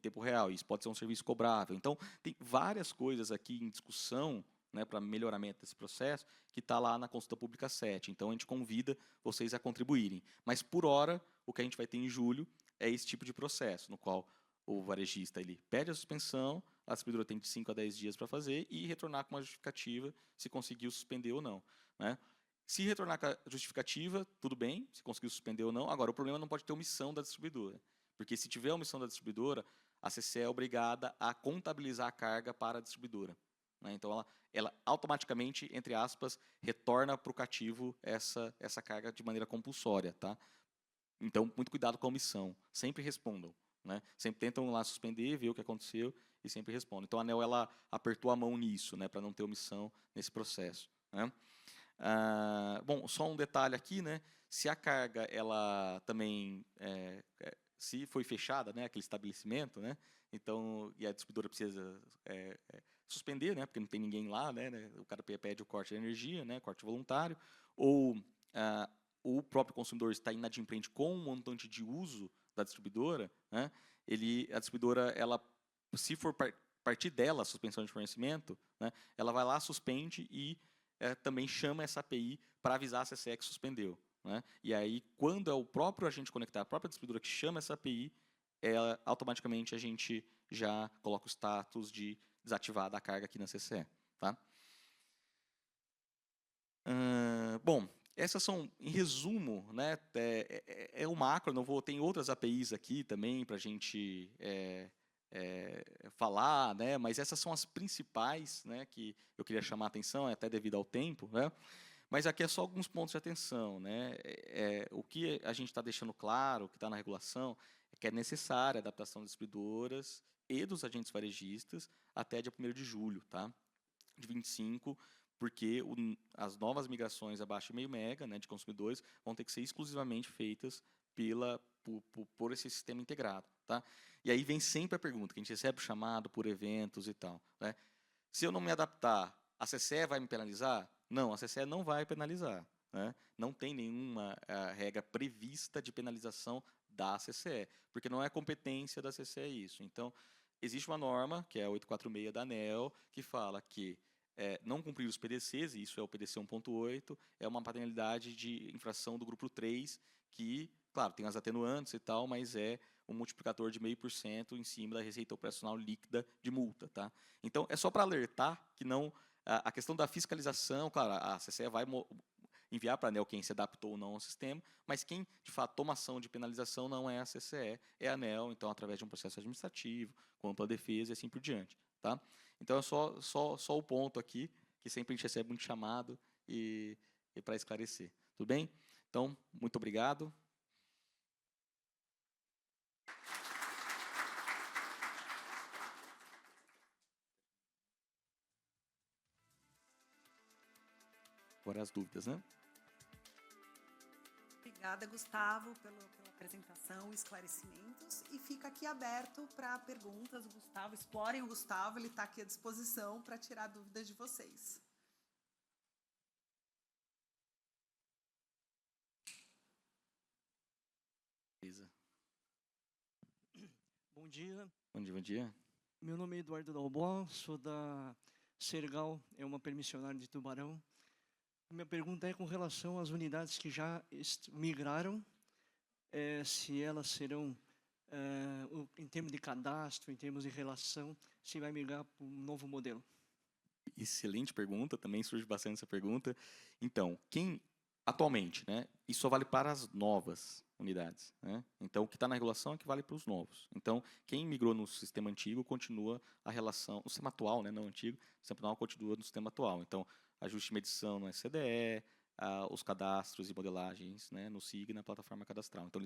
tempo real. Isso pode ser um serviço cobrável. Então, tem várias coisas aqui em discussão, né, para melhoramento desse processo, que está lá na consulta pública 7. Então, a gente convida vocês a contribuírem. Mas, por hora, o que a gente vai ter em julho é esse tipo de processo, no qual o varejista ele pede a suspensão, a distribuidora tem de 5 a 10 dias para fazer e retornar com uma justificativa se conseguiu suspender ou não. Né? Se retornar com a justificativa, tudo bem, se conseguiu suspender ou não. Agora, o problema não pode ter omissão da distribuidora. Porque, se tiver omissão da distribuidora, a CCE é obrigada a contabilizar a carga para a distribuidora. Né? Então, ela automaticamente, entre aspas, retorna para o cativo essa carga de maneira compulsória. Tá? Então, muito cuidado com a omissão. Sempre respondam. Né? Sempre tentam lá suspender, ver o que aconteceu e sempre respondem. Então, a ANEEL ela apertou a mão nisso, né, para não ter omissão nesse processo. Né? Bom, só um detalhe aqui, né? Se a carga, ela também, se foi fechada, né, aquele estabelecimento, né? Então, e a distribuidora precisa suspender, né? Porque não tem ninguém lá, né? O cara pede o corte de energia, né? Corte voluntário, ou o próprio consumidor está inadimplente com o montante de uso da distribuidora, né? A distribuidora, ela, se for partir dela a suspensão de fornecimento, né? Ela vai lá, suspende e também chama essa API para avisar a CCE que suspendeu, né? E aí, quando é o próprio agente conectado, a própria distribuidora que chama essa API, automaticamente a gente já coloca o status de desativada a carga aqui na CCE. Tá? Bom, essas são, em resumo, né, o macro. Não vou, tem outras APIs aqui também para a gente falar, né, mas essas são as principais, né, que eu queria chamar a atenção, até devido ao tempo, né? Mas aqui é só alguns pontos de atenção, né? O que a gente está deixando claro, o que está na regulação, é que é necessária a adaptação das distribuidoras e dos agentes varejistas até dia 1º de julho, tá? De 25, porque as novas migrações abaixo de meio mega, né, de consumidores, vão ter que ser exclusivamente feitas por esse sistema integrado, tá? E aí vem sempre a pergunta, que a gente recebe o chamado por eventos e tal, né? Se eu não me adaptar, a CCE vai me penalizar? Não, a CCE não vai penalizar, né? Não tem nenhuma regra prevista de penalização da CCE, porque não é competência da CCE isso. Então, existe uma norma, que é a 846 da ANEEL, que fala que não cumprir os PDCs, e isso é o PDC 1.8, é uma penalidade de infração do grupo 3, que, claro, tem as atenuantes e tal, mas é um multiplicador de 0,5% em cima da receita operacional líquida de multa. Tá? Então, é só para alertar que não... A questão da fiscalização, claro, a CCE vai enviar para a ANEEL quem se adaptou ou não ao sistema, mas quem, de fato, toma ação de penalização não é a CCE, é a ANEEL, então, através de um processo administrativo, com ampla defesa e assim por diante. Tá? Então, é só o ponto aqui, que sempre a gente recebe muito chamado e para esclarecer. Tudo bem? Então, muito obrigado. Agora as dúvidas, né? Obrigada, Gustavo, pela apresentação e esclarecimentos. E fica aqui aberto para perguntas. O Gustavo, explorem o Gustavo, ele está aqui à disposição para tirar dúvidas de vocês. Beleza. Bom dia. Bom dia, bom dia. Meu nome é Eduardo Dalbó, sou da Sergal, é uma permissionária de Tubarão. Minha pergunta é com relação às unidades que já migraram, se elas serão, em termos de cadastro, em termos de relação, se vai migrar para um novo modelo. Excelente pergunta, também surge bastante essa pergunta. Então, atualmente, né, isso só vale para as novas unidades, né? Então, o que está na regulação é que vale para os novos. Então, quem migrou no sistema antigo continua a relação, o sistema atual, né, não antigo, o sistema atual continua no sistema atual. Então, ajuste e medição no SCDE, os cadastros e modelagens, né, no SIG, na plataforma cadastral. Então,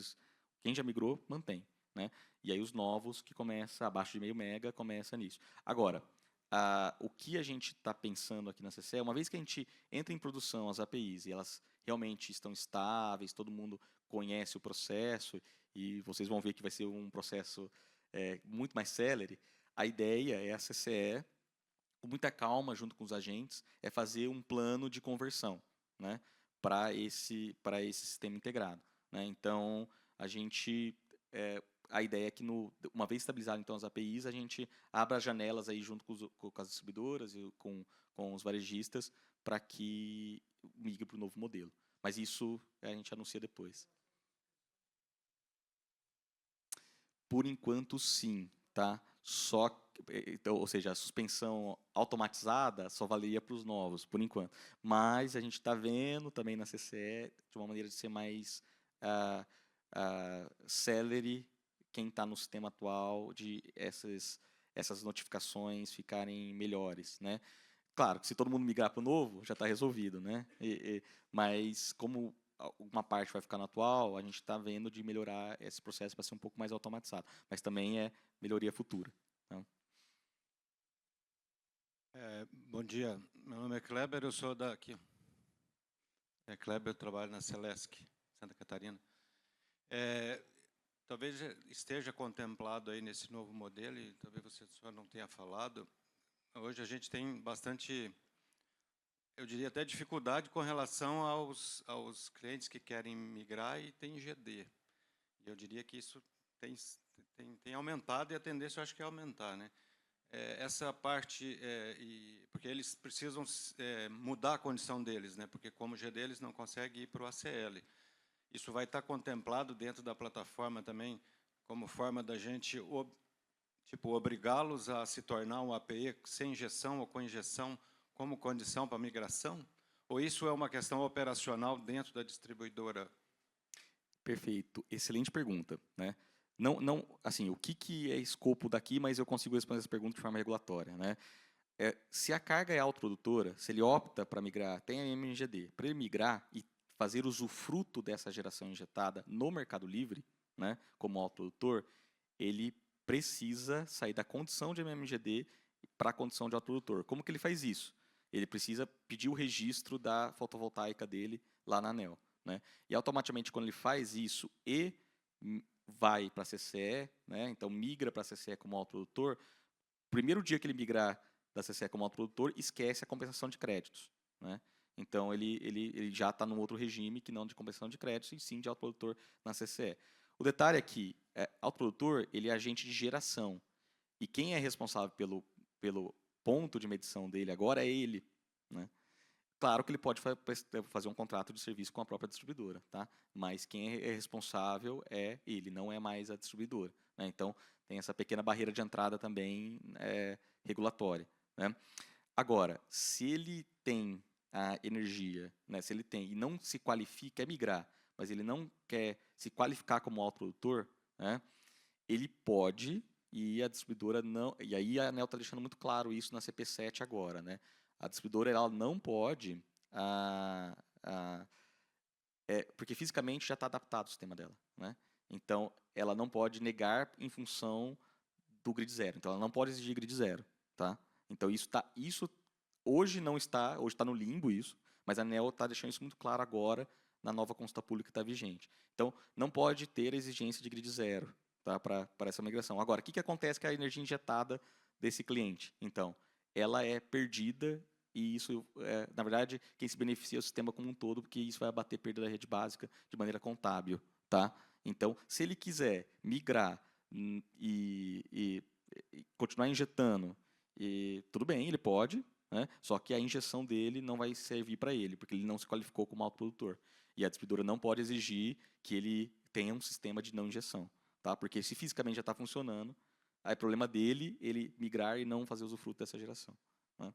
quem já migrou, mantém, né? E aí os novos, que começa abaixo de meio mega, começa nisso. Agora, o que a gente está pensando aqui na CCE, uma vez que a gente entra em produção as APIs e elas realmente estão estáveis, todo mundo conhece o processo e vocês vão ver que vai ser um processo muito mais célere, a ideia é a CCE, com muita calma, junto com os agentes, é fazer um plano de conversão, né, para esse sistema integrado. Né? Então, a ideia é que, uma vez estabilizado então, as APIs, a gente abra as janelas aí junto com as distribuidoras e com os varejistas para que migre para o novo modelo. Mas isso a gente anuncia depois. Por enquanto, sim. Tá? Então, ou seja, a suspensão automatizada só valeria para os novos, por enquanto. Mas a gente está vendo também na CCE, de uma maneira de ser mais célere, quem está no sistema atual, de essas notificações ficarem melhores, né? Claro que se todo mundo migrar para o novo, já está resolvido, né? Mas como uma parte vai ficar no atual, a gente está vendo de melhorar esse processo para ser um pouco mais automatizado. Mas também é melhoria futura. Então. Bom dia, meu nome é Kleber, eu sou daqui. Kleber, eu trabalho na Celesc, Santa Catarina. Talvez esteja contemplado aí nesse novo modelo, e talvez você só não tenha falado. Hoje a gente tem bastante, eu diria até dificuldade com relação aos clientes que querem migrar e tem GD. E eu diria que isso tem aumentado e a tendência eu acho que é aumentar, né? Essa parte, porque eles precisam mudar a condição deles, né? Porque como GD eles não conseguem ir para o ACL. Isso vai estar contemplado dentro da plataforma também, como forma da gente obrigá-los a se tornar um API sem injeção ou com injeção como condição para migração? Ou isso é uma questão operacional dentro da distribuidora? Perfeito, excelente pergunta, né? Não, assim, o que é escopo daqui, mas eu consigo responder essa pergunta de forma regulatória, né? Se a carga é autoprodutora, se ele opta para migrar, tem a MGD, para ele migrar e fazer usufruto dessa geração injetada no Mercado Livre, né, como autoprodutor, ele precisa sair da condição de MMGD para a condição de autoprodutor. Como que ele faz isso? Ele precisa pedir o registro da fotovoltaica dele lá na ANEEL, né? E automaticamente, quando ele faz isso e vai para a CCE, né, então migra para a CCE como autoprodutor, primeiro dia que ele migrar da CCE como autoprodutor, esquece a compensação de créditos, né? Então, ele já está num outro regime que não de compensação de créditos, e sim de autoprodutor na CCE. O detalhe é que autoprodutor ele é agente de geração. E quem é responsável pelo ponto de medição dele agora é ele, né? Claro que ele pode fazer um contrato de serviço com a própria distribuidora, tá? Mas quem é responsável é ele, não é mais a distribuidora, né? Então, tem essa pequena barreira de entrada também regulatória, né? Agora, se ele tem a energia, né, se ele tem e não se qualifica, quer migrar, mas ele não quer se qualificar como autoprodutor, né, ele pode, e a distribuidora não, e aí a ANEEL está deixando muito claro isso na CP7 agora, né, a distribuidora ela não pode, porque fisicamente já está adaptado o sistema dela, né, então ela não pode negar em função do grid zero, então ela não pode exigir grid zero, tá? Então isso hoje não está, hoje está no limbo isso, mas a ANEEL está deixando isso muito claro agora na nova consulta pública que está vigente. Então, não pode ter a exigência de grid zero, tá, para essa migração. Agora, o que acontece com a energia injetada desse cliente? Então, ela é perdida e isso, na verdade, quem se beneficia é o sistema como um todo, porque isso vai abater perda da rede básica de maneira contábil, tá? Então, se ele quiser migrar e continuar injetando, tudo bem, ele pode, né? Só que a injeção dele não vai servir para ele, porque ele não se qualificou como autoprodutor. E a distribuidora não pode exigir que ele tenha um sistema de não injeção, tá? Porque se fisicamente já está funcionando, aí é problema dele ele migrar e não fazer usufruto dessa geração, né?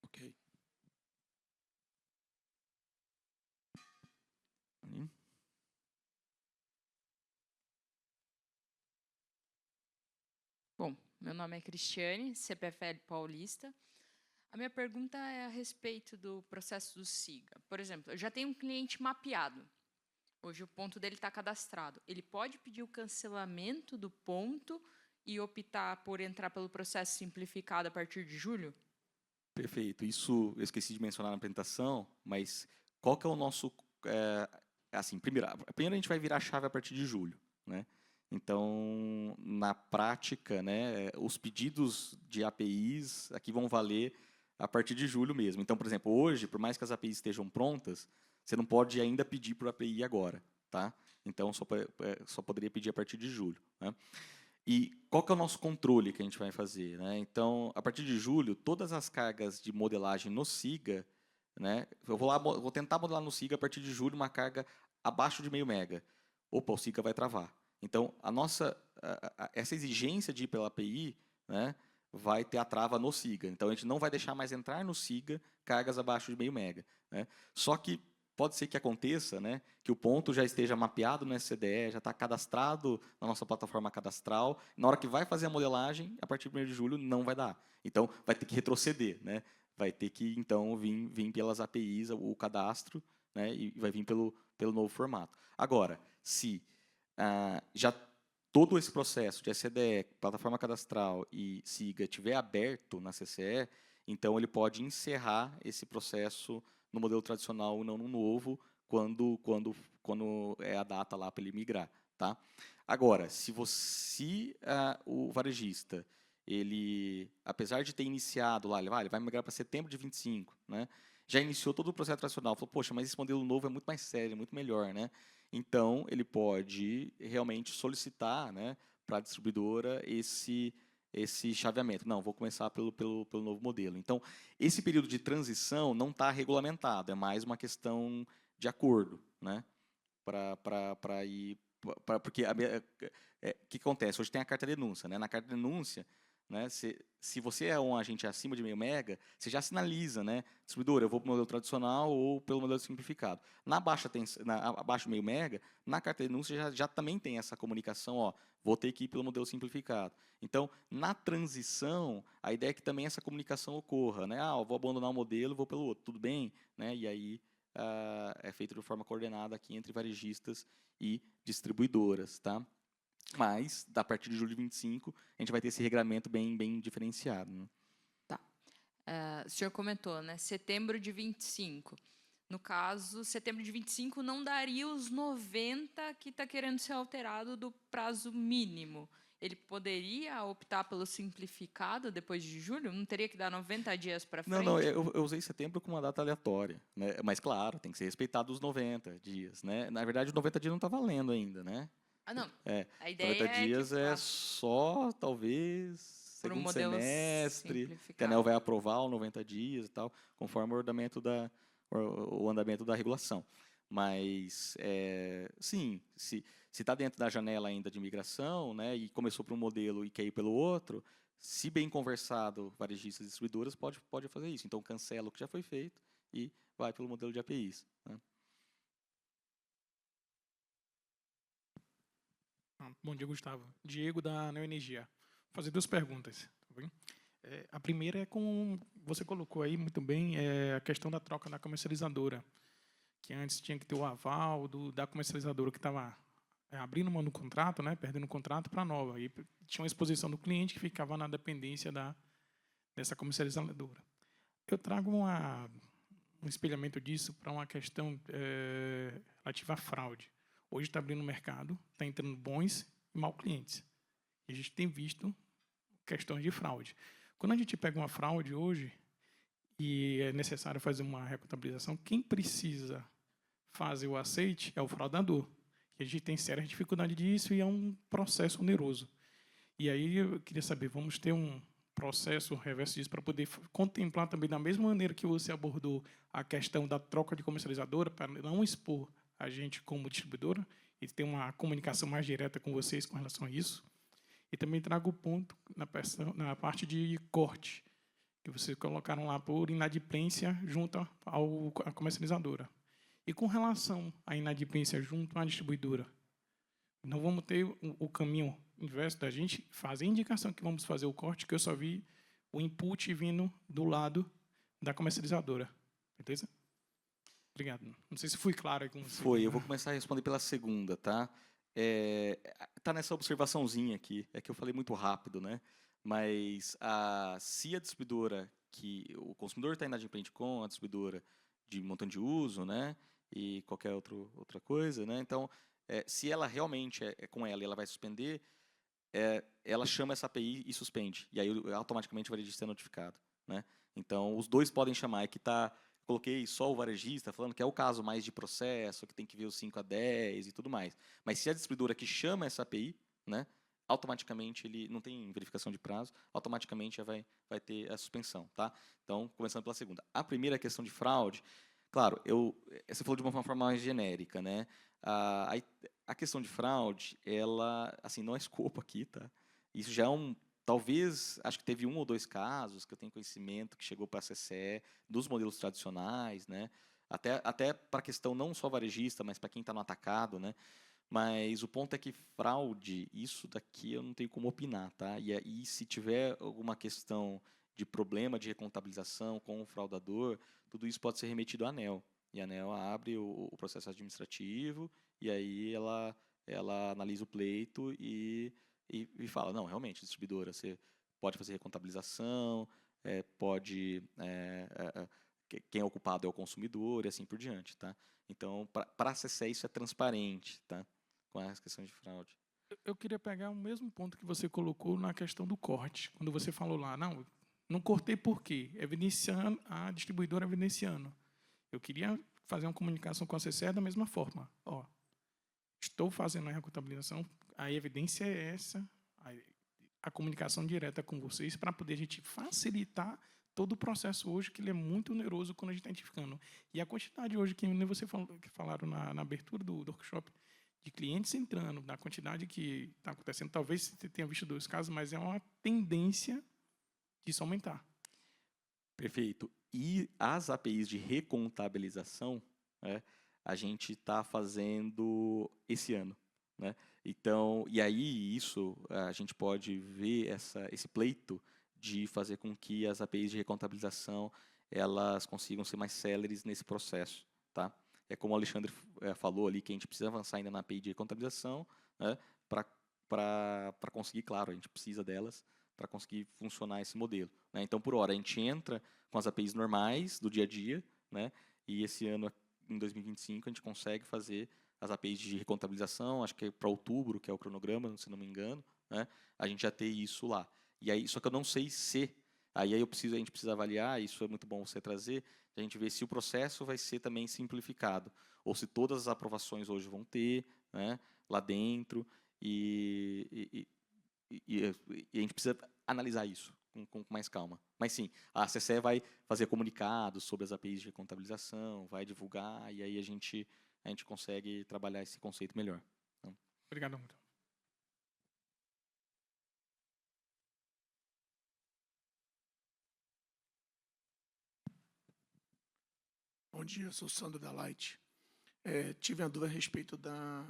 Ok. Bom, meu nome é Cristiane, CPFL Paulista. A minha pergunta é a respeito do processo do SIGA. Por exemplo, eu já tenho um cliente mapeado. Hoje o ponto dele está cadastrado. Ele pode pedir o cancelamento do ponto e optar por entrar pelo processo simplificado a partir de julho? Perfeito. Isso eu esqueci de mencionar na apresentação, mas qual que é o nosso... assim, primeiro a gente vai virar a chave a partir de julho, né? Então, na prática, né, os pedidos de APIs aqui vão valer a partir de julho mesmo. Então, por exemplo, hoje, por mais que as APIs estejam prontas, você não pode ainda pedir por API agora, tá? Então, só poderia pedir a partir de julho, né? E qual que é o nosso controle que a gente vai fazer, né? Então, a partir de julho, todas as cargas de modelagem no SIGA, né, eu vou tentar modelar no SIGA a partir de julho uma carga abaixo de 0,5 mega. Opa, o SIGA vai travar. Então, essa exigência de ir pela API, né, vai ter a trava no SIGA. Então, a gente não vai deixar mais entrar no SIGA cargas abaixo de 0,5 mega, né? Só que pode ser que aconteça, né, que o ponto já esteja mapeado no SCDE, já está cadastrado na nossa plataforma cadastral. Na hora que vai fazer a modelagem, a partir de 1º de julho, não vai dar. Então, vai ter que retroceder, né? Vai ter que, então, vir pelas APIs o cadastro, né, e vai vir pelo novo formato. Agora, se já todo esse processo de SCDE, plataforma cadastral e SIGA estiver aberto na CCE, então ele pode encerrar esse processo no modelo tradicional e não no novo, quando é a data lá para ele migrar, tá? Agora, se o varejista, ele, apesar de ter iniciado lá, ele vai migrar para setembro de 25, né? Já iniciou todo o processo tradicional, falou, poxa, mas esse modelo novo é muito mais sério, muito melhor, né? Então, ele pode realmente solicitar, né, para a distribuidora esse chaveamento. Não, vou começar pelo novo modelo. Então, esse período de transição não está regulamentado, é mais uma questão de acordo, né? Porque o que acontece? Hoje tem a carta denúncia, né? Na carta denúncia, né, se você é um agente acima de 0,5 mega, você já sinaliza, né, distribuidor, eu vou para o modelo tradicional ou pelo modelo simplificado. Abaixo de 0,5 mega, na carta denúncia já também tem essa comunicação, ó, vou ter que ir pelo modelo simplificado. Então, na transição, a ideia é que também essa comunicação ocorra, né? Eu vou abandonar o modelo, vou pelo outro, tudo bem, né? E aí é feito de forma coordenada aqui entre varejistas e distribuidoras, tá? Mas, a partir de julho de 25, a gente vai ter esse regramento bem diferenciado. Né? Tá. O senhor comentou, né? Setembro de 25. No caso, setembro de 25 não daria os 90 que está querendo ser alterado do prazo mínimo. Ele poderia optar pelo simplificado depois de julho? Não teria que dar 90 dias para frente? Não, eu usei setembro como uma data aleatória. Né? Mas, claro, tem que ser respeitado os 90 dias. Né? Na verdade, os 90 dias não está valendo ainda, né? Não. A 90 ideia dias é que, só, talvez, por um segundo modelo semestre, que a simplificado. ANEEL vai aprovar os 90 dias e tal, conforme o andamento da regulação. Mas, sim, se está dentro da janela ainda de migração, né, e começou por um modelo e quer ir pelo outro, se bem conversado, varejistas e distribuidoras pode fazer isso. Então, cancela o que já foi feito e vai pelo modelo de APIs. Né? Bom dia, Gustavo. Diego, da Neoenergia. Vou fazer 2 perguntas. Tá bem? A primeira é com... Você colocou aí muito bem a questão da troca da comercializadora, que antes tinha que ter o aval da comercializadora que estava abrindo mão do contrato, né, perdendo o contrato para a nova. E tinha uma exposição do cliente que ficava na dependência dessa comercializadora. Eu trago um espelhamento disso para uma questão relativa à fraude. Hoje está abrindo o mercado, está entrando bons e maus clientes. E a gente tem visto questões de fraude. Quando a gente pega uma fraude hoje e é necessário fazer uma recontabilização, quem precisa fazer o aceite é o fraudador. E a gente tem séria dificuldade disso e é um processo oneroso. E aí eu queria saber, vamos ter um processo reverso disso para poder contemplar também da mesma maneira que você abordou a questão da troca de comercializadora, para não expor a gente como distribuidora e ter uma comunicação mais direta com vocês com relação a isso. E também trago o ponto na parte de corte, que vocês colocaram lá por inadimplência junto à comercializadora. E com relação à inadimplência junto à distribuidora, não vamos ter o caminho inverso da gente fazer a indicação que vamos fazer o corte, que eu só vi o input vindo do lado da comercializadora. Beleza? Obrigado. Não sei se fui claro aí com você. Foi, eu vou começar a responder pela segunda, tá? Tá nessa observaçãozinha aqui, é que eu falei muito rápido, né? Mas se a distribuidora, que o consumidor está inadimplente com a distribuidora de montante de uso, né? E qualquer outra coisa, né? Então, se ela realmente é com ela e ela vai suspender, ela chama essa API e suspende. E aí automaticamente o varejista é notificado, né? Então, os dois podem chamar. Coloquei só o varejista, falando que é o caso mais de processo, que tem que ver os 5 a 10 e tudo mais. Mas se a distribuidora que chama essa API, né, automaticamente ele não tem verificação de prazo, automaticamente já vai ter a suspensão. Tá? Então, começando pela segunda. A primeira questão de fraude, claro, você falou de uma forma mais genérica. Né? A questão de fraude, ela assim, não é escopo aqui. Tá? Isso já é talvez, acho que teve 1 ou 2 casos que eu tenho conhecimento que chegou para a CCE dos modelos tradicionais, né? Até para a questão não só varejista, mas para quem está no atacado, né? Mas o ponto é que fraude, isso daqui eu não tenho como opinar, tá? E se tiver alguma questão de problema de recontabilização com o fraudador, tudo isso pode ser remetido à ANEEL. E a ANEEL abre o processo administrativo e aí ela analisa o pleito e fala, não, realmente, distribuidora, você pode fazer recontabilização, pode quem é ocupado é o consumidor e assim por diante, tá? Então, para a CCE isso é transparente, tá? Com as questões de fraude. Eu queria pegar o mesmo ponto que você colocou na questão do corte, quando você falou lá, não cortei por quê? Evidenciando, a distribuidora evidenciando. Eu queria fazer uma comunicação com a CCE da mesma forma. Ó, estou fazendo a recontabilização, a evidência é essa, a comunicação direta com vocês, para poder a gente facilitar todo o processo hoje, que ele é muito oneroso quando a gente está identificando. E a quantidade hoje, que você falou, que falaram na abertura do workshop, de clientes entrando, da quantidade que está acontecendo, talvez você tenha visto 2 casos, mas é uma tendência disso aumentar. Perfeito. E as APIs de recontabilização, né, a gente está fazendo esse ano, né? Então, e aí isso a gente pode ver esse pleito de fazer com que as APIs de recontabilização elas consigam ser mais céleres nesse processo, tá? É como o Alexandre falou ali, que a gente precisa avançar ainda na API de recontabilização, né, para conseguir, claro, a gente precisa delas para conseguir funcionar esse modelo, né? Então, por hora, a gente entra com as APIs normais do dia a dia, né, e esse ano, em 2025, a gente consegue fazer as APIs de recontabilização, acho que é para outubro, que é o cronograma, se não me engano, né, a gente já tem isso lá. E aí, só que eu não sei se, a gente precisa avaliar, isso é muito bom você trazer, a gente ver se o processo vai ser também simplificado, ou se todas as aprovações hoje vão ter, né, lá dentro, e a gente precisa analisar isso com mais calma. Mas sim, a CCE vai fazer comunicados sobre as APIs de contabilização, vai divulgar, e aí a gente consegue trabalhar esse conceito melhor. Então, obrigado, muito. Bom dia, sou Sandro da Light. Tive a dúvida a respeito da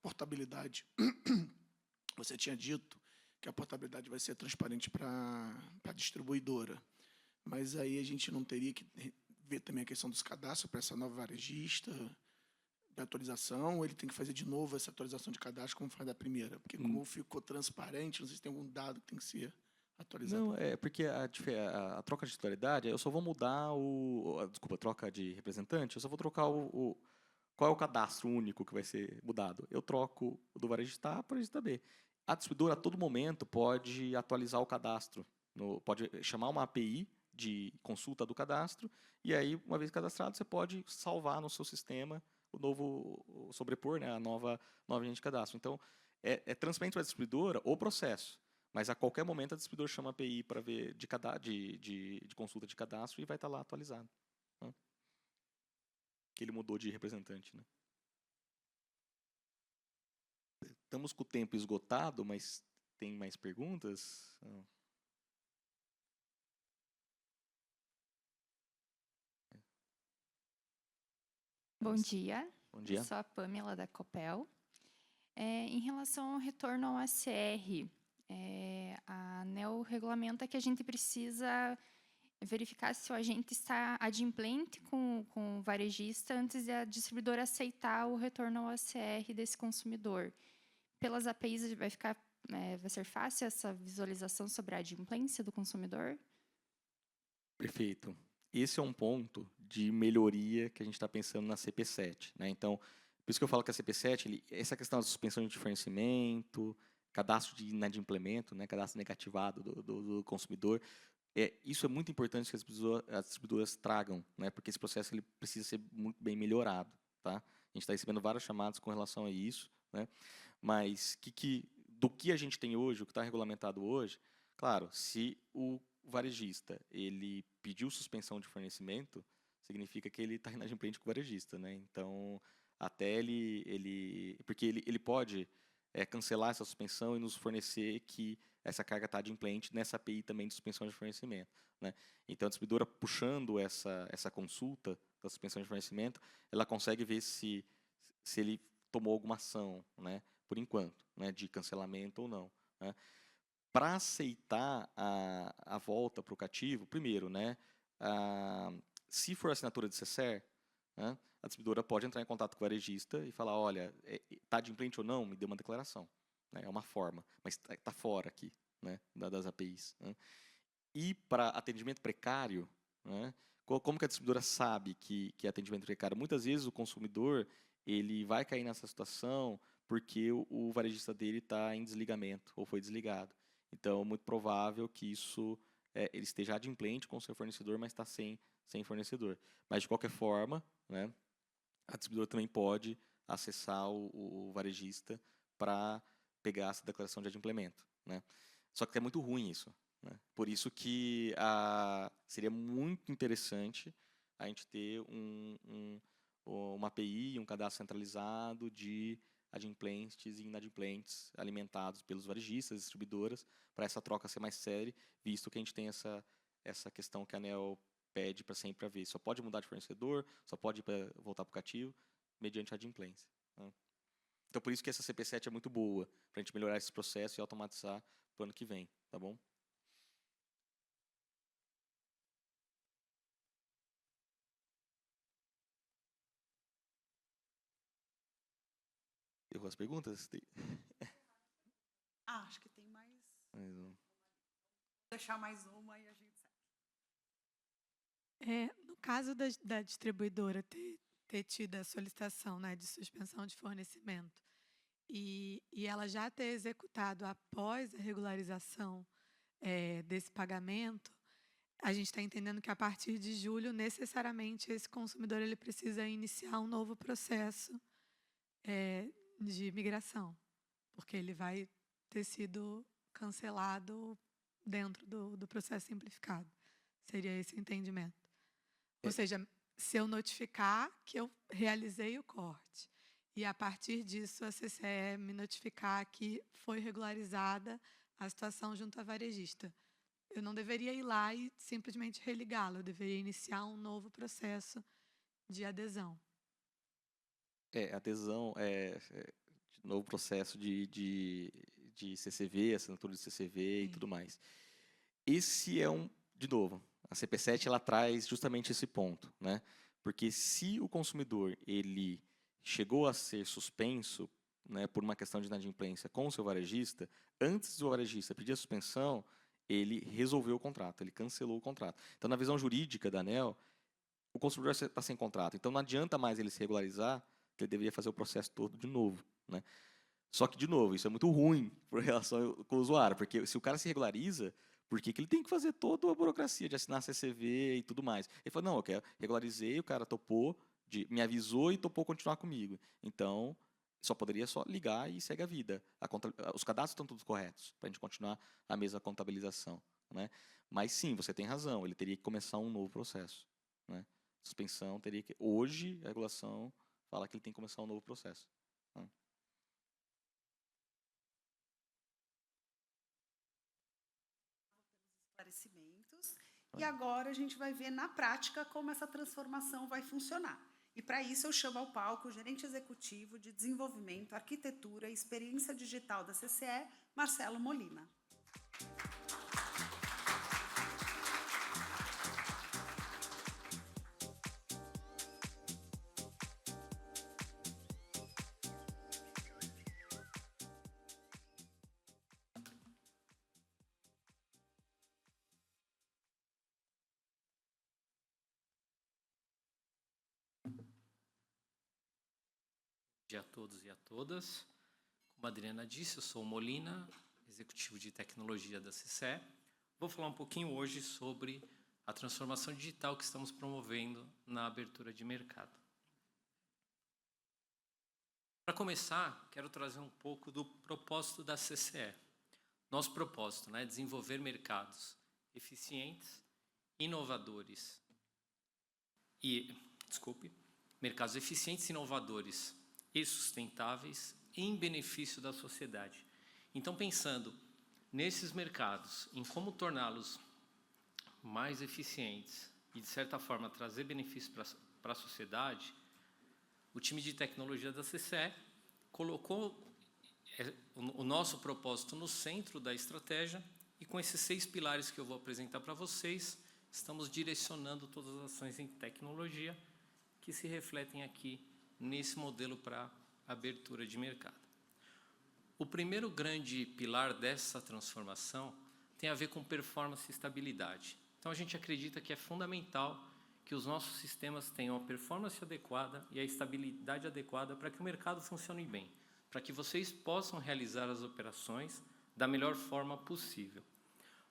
portabilidade. Você tinha dito que a portabilidade vai ser transparente para a distribuidora, mas aí a gente não teria que ver também a questão dos cadastros para essa nova varejista, da atualização, ou ele tem que fazer de novo essa atualização de cadastro como faz da primeira? Porque como ficou transparente, não sei se tem algum dado que tem que ser atualizado. não, é porque a troca de titularidade, eu só vou mudar a troca de representante, eu só vou trocar qual é o cadastro único que vai ser mudado. Eu troco do varejista A para o varejista B. A distribuidora, a todo momento, pode atualizar o cadastro. Pode chamar uma API de consulta do cadastro, e aí, uma vez cadastrado, você pode salvar no seu sistema sobrepor, né, a nova linha de cadastro. Então, é transparente para a distribuidora o processo, mas a qualquer momento a distribuidora chama a API para ver de consulta de cadastro e vai estar lá atualizado, né? Que ele mudou de representante, né? Estamos com o tempo esgotado, mas tem mais perguntas? Bom dia. Bom dia. Eu sou a Pamela da Copel. Em relação ao retorno ao ACR, a ANEEL regulamenta que a gente precisa verificar se o agente está adimplente com o varejista antes da distribuidora aceitar o retorno ao ACR desse consumidor. Pelas APIs vai ser fácil essa visualização sobre a adimplência do consumidor? Perfeito. Esse é um ponto de melhoria que a gente está pensando na CP7, né? Então, por isso que eu falo que a CP7, essa questão da suspensão de fornecimento, cadastro de inadimplemento, né, cadastro negativado do consumidor, isso é muito importante que as distribuidoras tragam, né, porque esse processo ele precisa ser muito bem melhorado, tá? A gente está recebendo várias chamadas com relação a isso, né? Mas do que a gente tem hoje, o que está regulamentado hoje, claro, se o varejista ele pediu suspensão de fornecimento, significa que ele está inadimplente com o varejista, né? Então, até porque ele pode cancelar essa suspensão e nos fornecer que essa carga está adimplente nessa API também de suspensão de fornecimento, né? Então, a distribuidora puxando essa consulta da suspensão de fornecimento, ela consegue ver se ele tomou alguma ação, né, por enquanto, né, de cancelamento ou não, né? Para aceitar a volta para o cativo, primeiro, né, se for assinatura de CCR, né, a distribuidora pode entrar em contato com o varejista e falar, olha, está adimplente ou não, me dê uma declaração, né, é uma forma, mas está fora aqui, né, das APIs, né. E para atendimento precário, né, Como que a distribuidora sabe que é atendimento precário? Muitas vezes o consumidor ele vai cair nessa situação porque o varejista dele está em desligamento ou foi desligado. Então, é muito provável que ele esteja adimplente com o seu fornecedor, mas está sem fornecedor. Mas, de qualquer forma, né, a distribuidora também pode acessar o varejista para pegar essa declaração de adimplemento, né? Só que é muito ruim isso, né? Por isso que seria muito interessante a gente ter uma API, um cadastro centralizado de adimplentes e inadimplentes alimentados pelos varejistas, distribuidoras, para essa troca ser mais séria, visto que a gente tem essa questão que a ANEEL pede para sempre haver. Só pode mudar de fornecedor, só pode voltar para o cativo, mediante a adimplência, né? Então, por isso que essa CP7 é muito boa, para a gente melhorar esse processo e automatizar para o ano que vem, tá bom? Errou as perguntas? Acho que tem mais. Mais um. Vou deixar mais uma e a gente segue. No caso da distribuidora ter tido a solicitação, né, de suspensão de fornecimento e ela já ter executado após a regularização desse pagamento, a gente está entendendo que a partir de julho, necessariamente, esse consumidor ele precisa iniciar um novo processo de migração, porque ele vai ter sido cancelado dentro do processo simplificado. Seria esse o entendimento. Ou seja, se eu notificar que eu realizei o corte e, a partir disso, a CCE me notificar que foi regularizada a situação junto à varejista, eu não deveria ir lá e simplesmente religá-lo, eu deveria iniciar um novo processo de adesão. Adesão novo processo de CCV, assinatura de CCV e tudo mais. Esse é de novo, a CP7 ela traz justamente esse ponto, né? Porque se o consumidor ele chegou a ser suspenso, né, por uma questão de inadimplência com o seu varejista, antes do varejista pedir a suspensão, ele resolveu o contrato, ele cancelou o contrato. Então, na visão jurídica da ANEEL, o consumidor está sem contrato. Então, não adianta mais ele se regularizar, que ele deveria fazer o processo todo de novo, né? Só que, de novo, isso é muito ruim por relação com o usuário, porque se o cara se regulariza, por que ele tem que fazer toda a burocracia de assinar CCV e tudo mais? Ele falou, não, eu regularizei, o cara topou, me avisou e topou continuar comigo. Então, poderia ligar e segue a vida. Os cadastros estão todos corretos, para a gente continuar a mesma contabilização, né? Mas, sim, você tem razão, ele teria que começar um novo processo, né? Suspensão teria que... Hoje, a regulação fala que ele tem que começar um novo processo, né? Esclarecimentos. E agora a gente vai ver na prática como essa transformação vai funcionar. E para isso eu chamo ao palco o gerente executivo de desenvolvimento, arquitetura e experiência digital da CCE, Marcelo Molina. Bom dia a todos e a todas. Como a Adriana disse, eu sou o Molina, executivo de tecnologia da CCE. Vou falar um pouquinho hoje sobre a transformação digital que estamos promovendo na abertura de mercado. Para começar, quero trazer um pouco do propósito da CCE. Nosso propósito, né, é desenvolver mercados eficientes, inovadores mercados eficientes, inovadores e sustentáveis em benefício da sociedade. Então, pensando nesses mercados, em como torná-los mais eficientes e, de certa forma, trazer benefícios para a sociedade, o time de tecnologia da CCE colocou o nosso propósito no centro da estratégia e, com esses 6 pilares que eu vou apresentar para vocês, estamos direcionando todas as ações em tecnologia que se refletem aqui nesse modelo para abertura de mercado. O primeiro grande pilar dessa transformação tem a ver com performance e estabilidade. Então, a gente acredita que é fundamental que os nossos sistemas tenham a performance adequada e a estabilidade adequada para que o mercado funcione bem, para que vocês possam realizar as operações da melhor forma possível.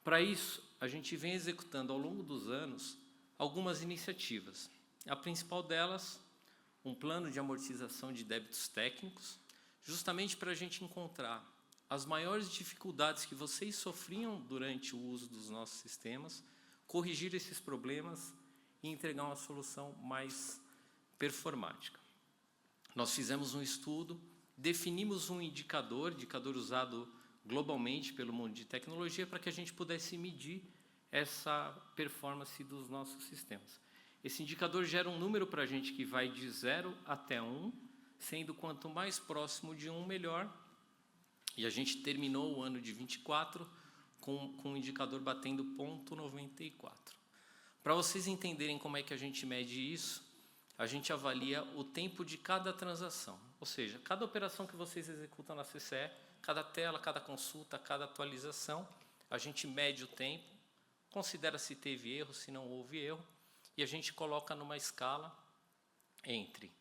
Para isso, a gente vem executando ao longo dos anos algumas iniciativas. A principal delas, um plano de amortização de débitos técnicos, justamente para a gente encontrar as maiores dificuldades que vocês sofriam durante o uso dos nossos sistemas, corrigir esses problemas e entregar uma solução mais performática. Nós fizemos um estudo, definimos um indicador usado globalmente pelo mundo de tecnologia, para que a gente pudesse medir essa performance dos nossos sistemas. Esse indicador gera um número para a gente que vai de 0 até 1, sendo quanto mais próximo de 1, melhor. E a gente terminou o ano de 24 com o indicador batendo 0,94. Para vocês entenderem como é que a gente mede isso, a gente avalia o tempo de cada transação. Ou seja, cada operação que vocês executam na CCE, cada tela, cada consulta, cada atualização, a gente mede o tempo, considera se teve erro, se não houve erro, e a gente coloca numa escala entre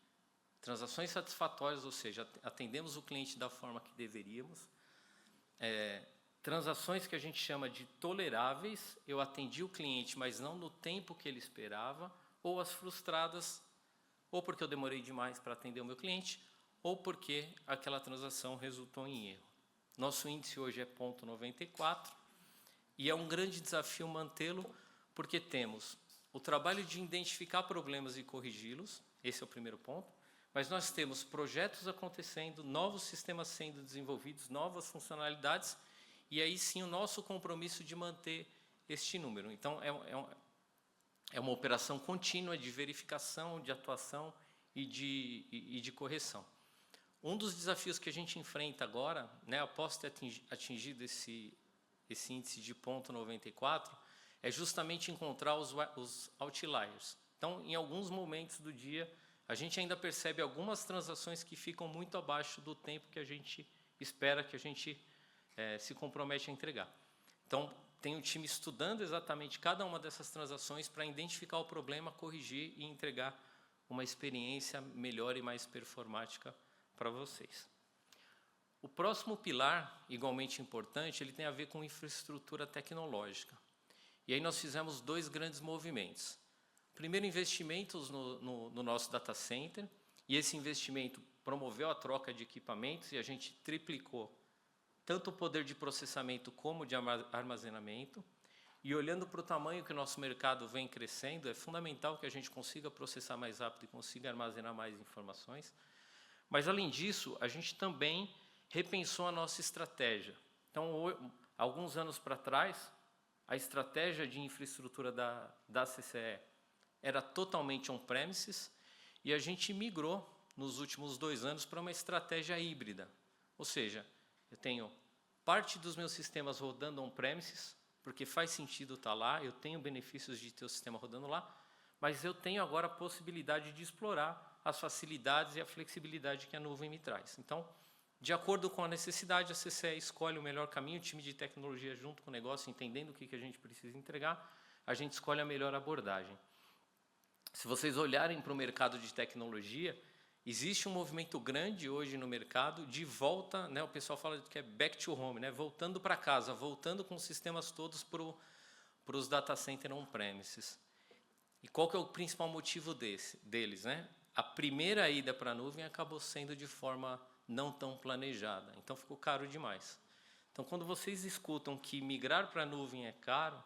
transações satisfatórias, ou seja, atendemos o cliente da forma que deveríamos, transações que a gente chama de toleráveis, eu atendi o cliente, mas não no tempo que ele esperava, ou as frustradas, ou porque eu demorei demais para atender o meu cliente, ou porque aquela transação resultou em erro. Nosso índice hoje é 0,94, e é um grande desafio mantê-lo, porque temos o trabalho de identificar problemas e corrigi-los, esse é o primeiro ponto, mas nós temos projetos acontecendo, novos sistemas sendo desenvolvidos, novas funcionalidades, e aí sim o nosso compromisso de manter este número. Então, é uma operação contínua de verificação, de atuação e de correção. Um dos desafios que a gente enfrenta agora, né, após ter atingido esse índice de 0,94, é justamente encontrar os outliers. Então, em alguns momentos do dia, a gente ainda percebe algumas transações que ficam muito abaixo do tempo que a gente espera, que a gente se compromete a entregar. Então, tem um time estudando exatamente cada uma dessas transações para identificar o problema, corrigir e entregar uma experiência melhor e mais performática para vocês. O próximo pilar, igualmente importante, ele tem a ver com infraestrutura tecnológica. E aí nós fizemos 2 grandes movimentos. Primeiro, investimentos no nosso data center, e esse investimento promoveu a troca de equipamentos e a gente triplicou tanto o poder de processamento como de armazenamento. E olhando para o tamanho que o nosso mercado vem crescendo, é fundamental que a gente consiga processar mais rápido e consiga armazenar mais informações. Mas, além disso, a gente também repensou a nossa estratégia. Então, alguns anos para trás, a estratégia de infraestrutura da CCE era totalmente on-premises, e a gente migrou, nos últimos 2 anos, para uma estratégia híbrida. Ou seja, eu tenho parte dos meus sistemas rodando on-premises, porque faz sentido estar lá, eu tenho benefícios de ter o sistema rodando lá, mas eu tenho agora a possibilidade de explorar as facilidades e a flexibilidade que a nuvem me traz. Então, de acordo com a necessidade, a CCE escolhe o melhor caminho, o time de tecnologia junto com o negócio, entendendo o que a gente precisa entregar, a gente escolhe a melhor abordagem. Se vocês olharem para o mercado de tecnologia, existe um movimento grande hoje no mercado de volta, né, o pessoal fala que é back to home, né, voltando para casa, voltando com os sistemas todos para os data centers on-premises. E qual que é o principal motivo deles? Né? A primeira ida para a nuvem acabou sendo de forma não tão planejada, então ficou caro demais. Então, quando vocês escutam que migrar para a nuvem é caro,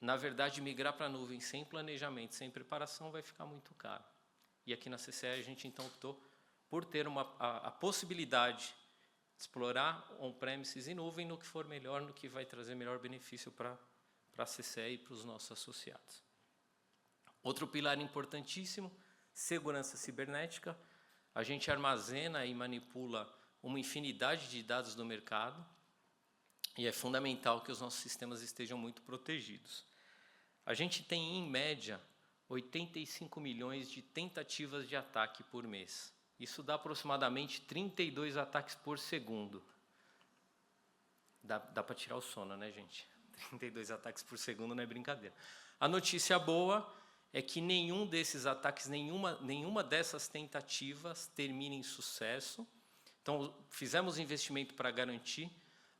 na verdade, migrar para a nuvem sem planejamento, sem preparação, vai ficar muito caro. E aqui na CCE a gente então optou por ter a possibilidade de explorar on-premises e nuvem no que for melhor, no que vai trazer melhor benefício para a CCE e para os nossos associados. Outro pilar importantíssimo, segurança cibernética. A gente armazena e manipula uma infinidade de dados do mercado e é fundamental que os nossos sistemas estejam muito protegidos. A gente tem, em média, 85 milhões de tentativas de ataque por mês. Isso dá aproximadamente 32 ataques por segundo. Dá para tirar o sono, né, gente? 32 ataques por segundo não é brincadeira. A notícia boa é que nenhum desses ataques, nenhuma dessas tentativas termine em sucesso. Então, fizemos investimento para garantir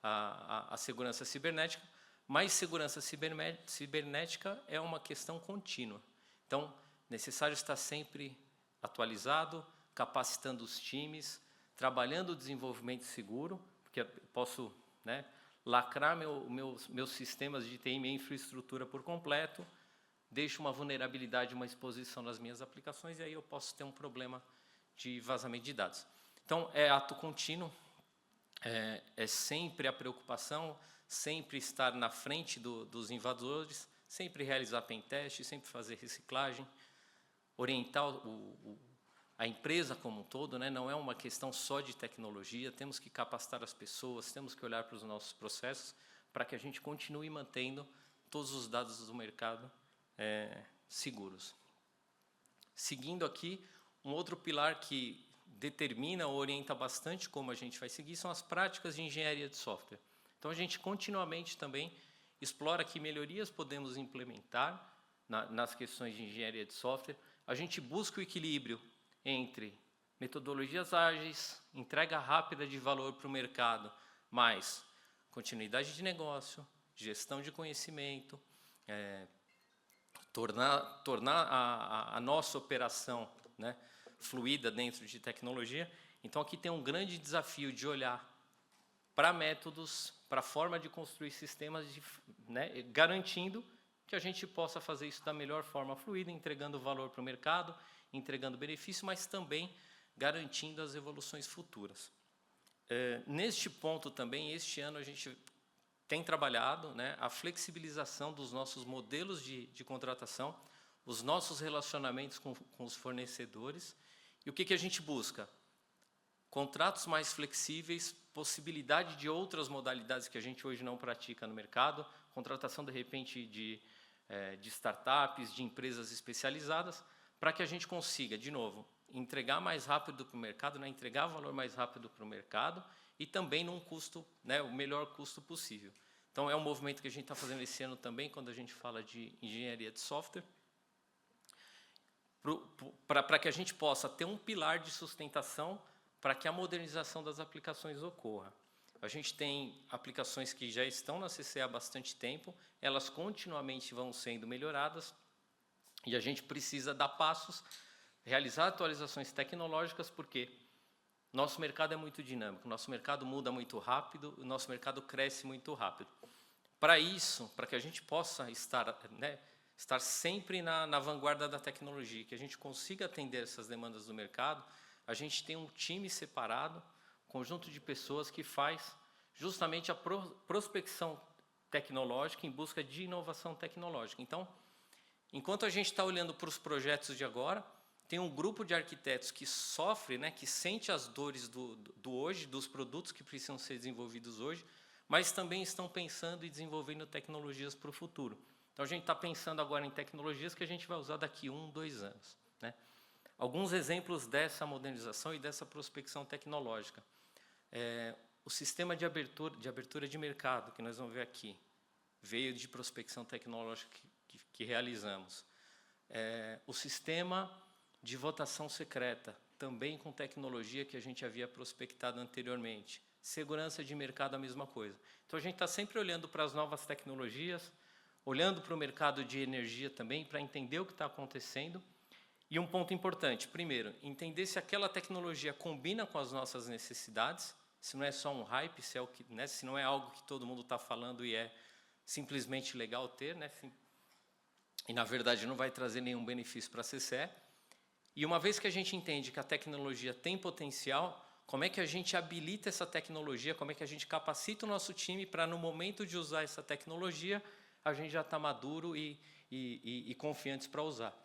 a segurança cibernética, mas segurança cibernética é uma questão contínua. Então, necessário estar sempre atualizado, capacitando os times, trabalhando o desenvolvimento seguro, porque eu posso, né, lacrar meus sistemas de TI, minha infraestrutura por completo, deixo uma vulnerabilidade, uma exposição nas minhas aplicações, e aí eu posso ter um problema de vazamento de dados. Então, é ato contínuo, é sempre a preocupação, sempre estar na frente dos invasores, sempre realizar pentest, sempre fazer reciclagem, orientar a empresa como um todo, né? Não é uma questão só de tecnologia, temos que capacitar as pessoas, temos que olhar para os nossos processos para que a gente continue mantendo todos os dados do mercado seguros. Seguindo aqui, um outro pilar que determina ou orienta bastante como a gente vai seguir são as práticas de engenharia de software. Então, a gente continuamente também explora que melhorias podemos implementar nas questões de engenharia de software. A gente busca o equilíbrio entre metodologias ágeis, entrega rápida de valor para o mercado, mas continuidade de negócio, gestão de conhecimento, tornar a nossa operação, né, fluida dentro de tecnologia. Então, aqui tem um grande desafio de olhar para métodos, para a forma de construir sistemas, né, garantindo que a gente possa fazer isso da melhor forma fluida, entregando valor para o mercado, entregando benefício, mas também garantindo as evoluções futuras. Neste ponto também, este ano, a gente tem trabalhado, né, a flexibilização dos nossos modelos de contratação, os nossos relacionamentos com os fornecedores. E o que a gente busca? Contratos mais flexíveis, possibilidade de outras modalidades que a gente hoje não pratica no mercado, contratação, de repente, de startups, de empresas especializadas, para que a gente consiga, de novo, entregar mais rápido para o mercado, né, entregar valor mais rápido para o mercado e também num custo, né, o melhor custo possível. Então, é um movimento que a gente está fazendo esse ano também, quando a gente fala de engenharia de software, para que a gente possa ter um pilar de sustentação para que a modernização das aplicações ocorra. A gente tem aplicações que já estão na CCE há bastante tempo, elas continuamente vão sendo melhoradas, e a gente precisa dar passos, realizar atualizações tecnológicas, porque nosso mercado é muito dinâmico, nosso mercado muda muito rápido, o nosso mercado cresce muito rápido. Para isso, para que a gente possa estar sempre na vanguarda da tecnologia, que a gente consiga atender essas demandas do mercado, a gente tem um time separado, conjunto de pessoas que faz justamente a prospecção tecnológica em busca de inovação tecnológica. Então, enquanto a gente está olhando para os projetos de agora, tem um grupo de arquitetos que sofre, né, que sente as dores do hoje, dos produtos que precisam ser desenvolvidos hoje, mas também estão pensando e desenvolvendo tecnologias para o futuro. Então, a gente está pensando agora em tecnologias que a gente vai usar daqui 1, 2 anos. Né? Alguns exemplos dessa modernização e dessa prospecção tecnológica. O sistema de abertura de mercado, que nós vamos ver aqui, veio de prospecção tecnológica que realizamos. O sistema de votação secreta, também com tecnologia que a gente havia prospectado anteriormente. Segurança de mercado, a mesma coisa. Então, a gente está sempre olhando para as novas tecnologias, olhando para o mercado de energia também, para entender o que está acontecendo. E um ponto importante, primeiro, entender se aquela tecnologia combina com as nossas necessidades, se não é só um hype, se não é algo que todo mundo está falando e é simplesmente legal ter, né? E, na verdade, não vai trazer nenhum benefício para a CCE. E uma vez que a gente entende que a tecnologia tem potencial, como é que a gente habilita essa tecnologia, como é que a gente capacita o nosso time para, no momento de usar essa tecnologia, a gente já está maduro e confiantes para usar.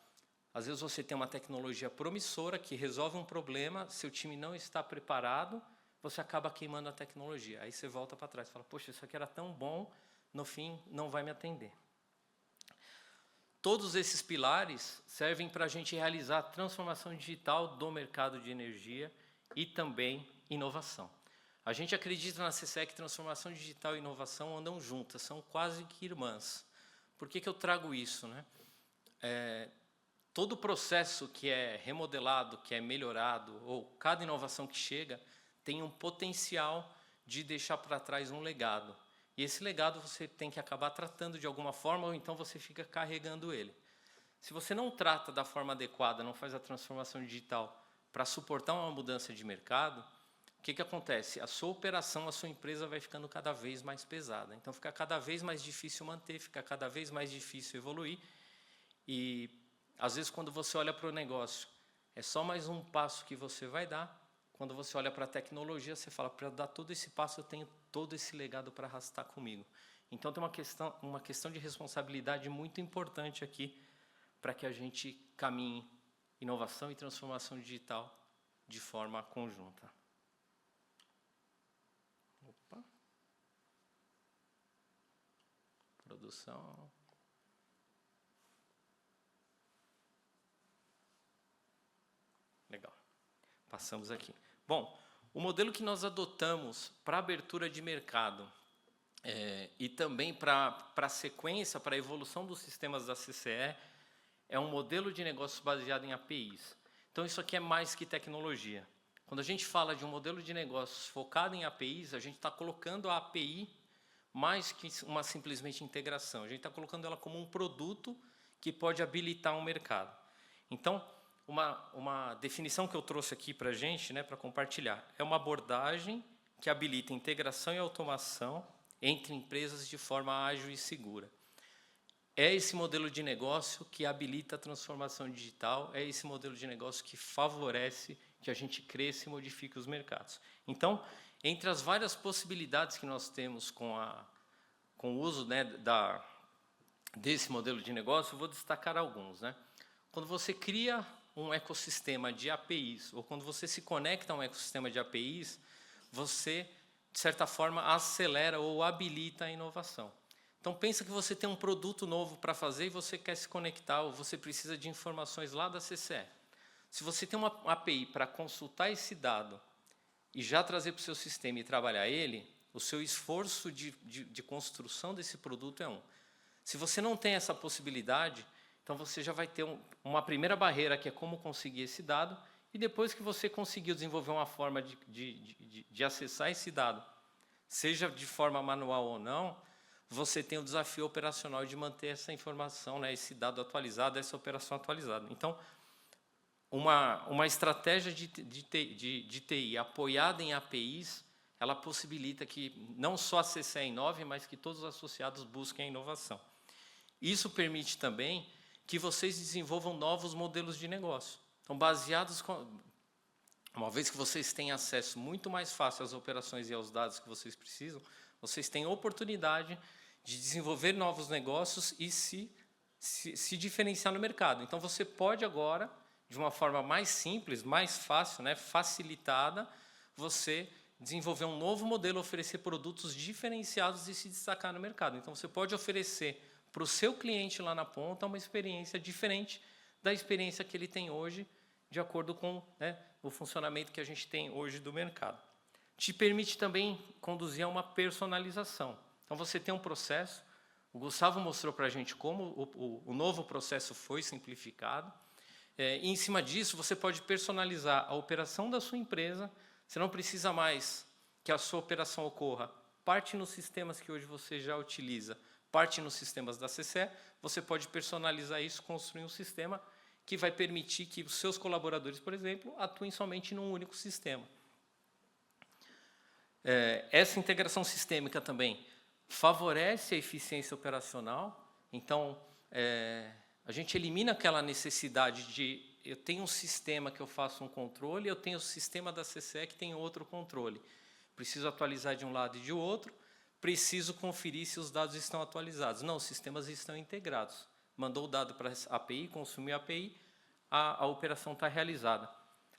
Às vezes você tem uma tecnologia promissora que resolve um problema, seu time não está preparado, você acaba queimando a tecnologia. Aí você volta para trás e fala, poxa, isso aqui era tão bom, no fim não vai me atender. Todos esses pilares servem para a gente realizar a transformação digital do mercado de energia e também inovação. A gente acredita na CCE que transformação digital e inovação andam juntas, são quase que irmãs. Por que eu trago isso, né? todo processo que é remodelado, que é melhorado, ou cada inovação que chega, tem um potencial de deixar para trás um legado. E esse legado você tem que acabar tratando de alguma forma, ou então você fica carregando ele. Se você não trata da forma adequada, não faz a transformação digital para suportar uma mudança de mercado, o que acontece? A sua operação, a sua empresa vai ficando cada vez mais pesada. Então, fica cada vez mais difícil manter, fica cada vez mais difícil evoluir. E, às vezes, quando você olha para o negócio, é só mais um passo que você vai dar. Quando você olha para a tecnologia, você fala, para dar todo esse passo, eu tenho todo esse legado para arrastar comigo. Então, tem uma questão de responsabilidade muito importante aqui para que a gente caminhe inovação e transformação digital de forma conjunta. Opa. Produção. Legal. Passamos aqui. Bom, o modelo que nós adotamos para abertura de mercado e também para a sequência, para a evolução dos sistemas da CCE, é um modelo de negócio baseado em APIs. Então, isso aqui é mais que tecnologia. Quando a gente fala de um modelo de negócios focado em APIs, a gente está colocando a API mais que uma simplesmente integração. A gente está colocando ela como um produto que pode habilitar um mercado. Então, uma definição que eu trouxe aqui para a gente, para compartilhar, é uma abordagem que habilita integração e automação entre empresas de forma ágil e segura. É esse modelo de negócio que habilita a transformação digital, é esse modelo de negócio que favorece que a gente cresça e modifique os mercados. Então, entre as várias possibilidades que nós temos com o uso desse modelo de negócio, eu vou destacar alguns. Quando você cria um ecossistema de APIs, ou quando você se conecta a um ecossistema de APIs, você, de certa forma, acelera ou habilita a inovação. Então, pensa que você tem um produto novo para fazer e você quer se conectar, ou você precisa de informações lá da CCE. Se você tem uma API para consultar esse dado e já trazer para o seu sistema e trabalhar ele, o seu esforço de construção desse produto é um. Se você não tem essa possibilidade, então você já vai ter uma primeira barreira, que é como conseguir esse dado, e depois que você conseguiu desenvolver uma forma de acessar esse dado, seja de forma manual ou não, você tem o desafio operacional de manter essa informação, esse dado atualizado, essa operação atualizada. Então, uma estratégia de TI apoiada em APIs, ela possibilita que não só a CCE inove, mas que todos os associados busquem a inovação. Isso permite também que vocês desenvolvam novos modelos de negócio. Então, uma vez que vocês têm acesso muito mais fácil às operações e aos dados que vocês precisam, vocês têm oportunidade de desenvolver novos negócios e se diferenciar no mercado. Então, você pode agora, de uma forma mais simples, mais fácil, facilitada, você desenvolver um novo modelo, oferecer produtos diferenciados e se destacar no mercado. Então, você pode oferecer para o seu cliente lá na ponta uma experiência diferente da experiência que ele tem hoje, de acordo com o funcionamento que a gente tem hoje do mercado. Te permite também conduzir a uma personalização. Então, você tem um processo, o Gustavo mostrou para a gente como o novo processo foi simplificado, e, em cima disso, você pode personalizar a operação da sua empresa, você não precisa mais que a sua operação ocorra parte nos sistemas que hoje você já utiliza, parte nos sistemas da CCE, você pode personalizar isso, construir um sistema que vai permitir que os seus colaboradores, por exemplo, atuem somente num único sistema. Essa integração sistêmica também favorece a eficiência operacional. Então, a gente elimina aquela necessidade de eu tenho um sistema que eu faço um controle, eu tenho o sistema da CCE que tem outro controle. Preciso atualizar de um lado e de outro, preciso conferir se os dados estão atualizados. Não, os sistemas estão integrados. Mandou o dado para a API, consumiu a API, a operação está realizada.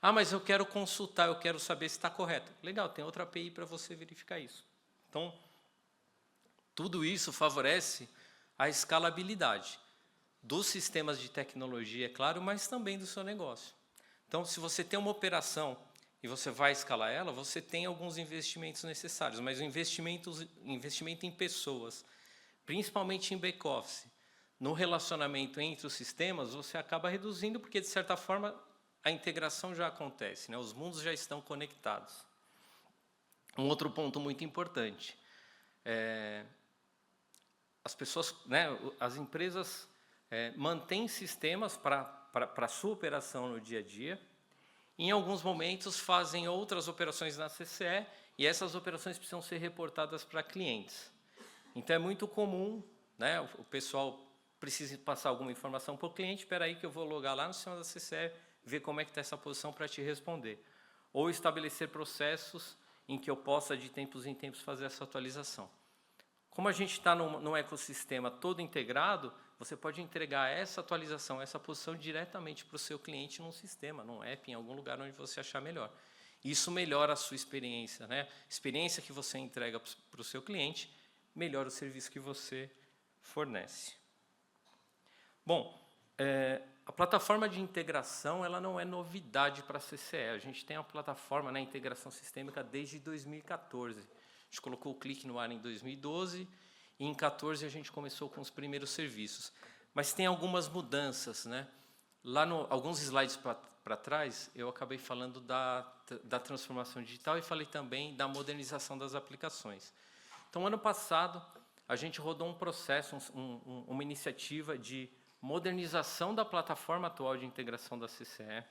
Ah, mas eu quero consultar, eu quero saber se está correto. Legal, tem outra API para você verificar isso. Então, tudo isso favorece a escalabilidade dos sistemas de tecnologia, é claro, mas também do seu negócio. Então, se você tem uma operação e você vai escalar ela, você tem alguns investimentos necessários, mas o investimento em pessoas, principalmente em back-office, no relacionamento entre os sistemas, você acaba reduzindo, porque, de certa forma, a integração já acontece, né? Os mundos já estão conectados. Um outro ponto muito importante, as pessoas, né, as empresas mantêm sistemas para a sua operação no dia a dia. Em alguns momentos, fazem outras operações na CCE e essas operações precisam ser reportadas para clientes. Então, é muito comum, né, o pessoal precisa passar alguma informação para o cliente, espera aí que eu vou logar lá no sistema da CCE, ver como é que está essa posição para te responder. Ou estabelecer processos em que eu possa, de tempos em tempos, fazer essa atualização. Como a gente está num ecossistema todo integrado, você pode entregar essa atualização, essa posição diretamente para o seu cliente num sistema, num app, em algum lugar onde você achar melhor. Isso melhora a sua experiência, né? Experiência que você entrega para o seu cliente, melhora o serviço que você fornece. Bom, a plataforma de integração ela não é novidade para a CCE. A gente tem a plataforma, né, integração sistêmica desde 2014. A gente colocou o Clique no ar em 2012 e em 2014 a gente começou com os primeiros serviços. Mas tem algumas mudanças, né? Lá alguns slides para trás, eu acabei falando da transformação digital e falei também da modernização das aplicações. Então, ano passado, a gente rodou um processo, uma iniciativa de modernização da plataforma atual de integração da CCE.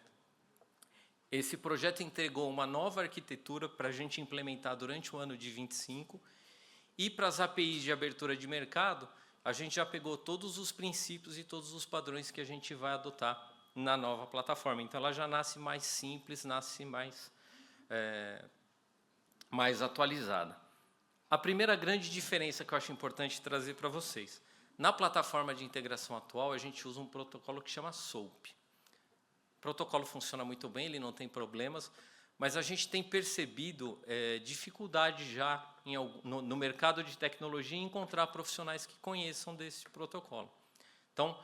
Esse projeto entregou uma nova arquitetura para a gente implementar durante o ano de 25. E para as APIs de abertura de mercado, a gente já pegou todos os princípios e todos os padrões que a gente vai adotar na nova plataforma. Então, ela já nasce mais simples, nasce mais atualizada. A primeira grande diferença que eu acho importante trazer para vocês. Na plataforma de integração atual, a gente usa um protocolo que chama SOAP. O protocolo funciona muito bem, ele não tem problemas, mas a gente tem percebido dificuldade já no mercado de tecnologia em encontrar profissionais que conheçam desse protocolo. Então,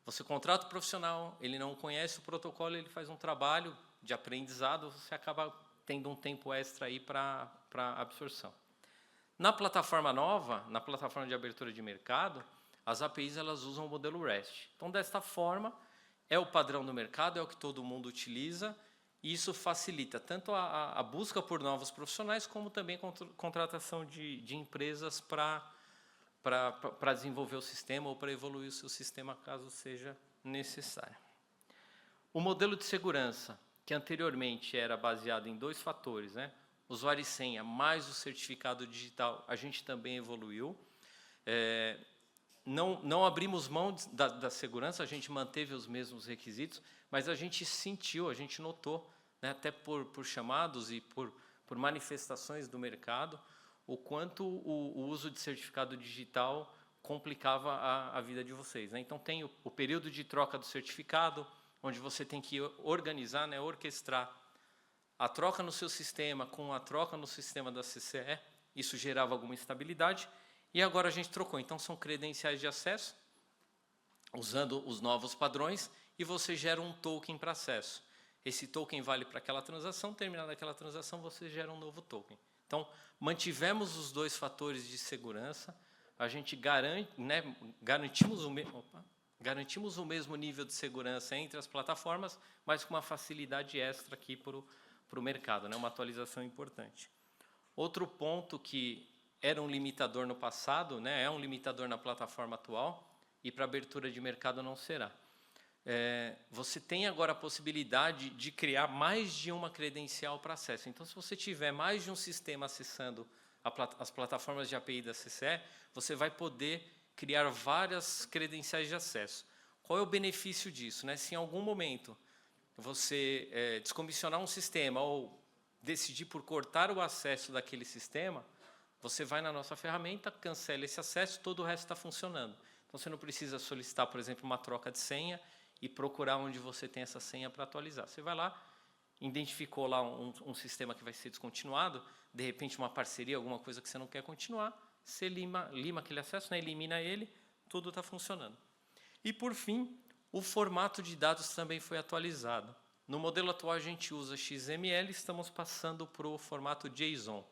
você contrata o profissional, ele não conhece o protocolo, ele faz um trabalho de aprendizado, você acaba tendo um tempo extra aí para absorção. Na plataforma nova, na plataforma de abertura de mercado, as APIs elas usam o modelo REST. Então, desta forma, é o padrão do mercado, é o que todo mundo utiliza, e isso facilita tanto a busca por novos profissionais, como também a contratação de empresas para desenvolver o sistema ou para evoluir o seu sistema, caso seja necessário. O modelo de segurança, que anteriormente era baseado em 2 fatores, né? Usuário e senha mais o certificado digital, a gente também evoluiu. Não abrimos mão da segurança, a gente manteve os mesmos requisitos, mas a gente sentiu, a gente notou, né, até por chamados e por manifestações do mercado, o quanto o uso de certificado digital complicava a vida de vocês, né? Então, tem o período de troca do certificado, onde você tem que organizar, né, orquestrar a troca no seu sistema com a troca no sistema da CCE. Isso gerava alguma instabilidade. E agora a gente trocou. Então, são credenciais de acesso, usando os novos padrões, e você gera um token para acesso. Esse token vale para aquela transação, terminada aquela transação, você gera um novo token. Então, mantivemos os 2 fatores de segurança, a gente garantimos o mesmo nível de segurança entre as plataformas, mas com uma facilidade extra aqui para o mercado, né? Uma atualização importante. Outro ponto que era um limitador no passado, né, é um limitador na plataforma atual, e para abertura de mercado não será. Você tem agora a possibilidade de criar mais de uma credencial para acesso. Então, se você tiver mais de um sistema acessando as plataformas de API da CCE, você vai poder criar várias credenciais de acesso. Qual é o benefício disso, né? Se em algum momento você descomissionar um sistema ou decidir por cortar o acesso daquele sistema, você vai na nossa ferramenta, cancela esse acesso, todo o resto está funcionando. Então, você não precisa solicitar, por exemplo, uma troca de senha e procurar onde você tem essa senha para atualizar. Você vai lá, identificou lá um sistema que vai ser descontinuado, de repente uma parceria, alguma coisa que você não quer continuar, você lima aquele acesso, né, elimina ele, tudo está funcionando. E, por fim, o formato de dados também foi atualizado. No modelo atual, a gente usa XML, estamos passando para o formato JSON.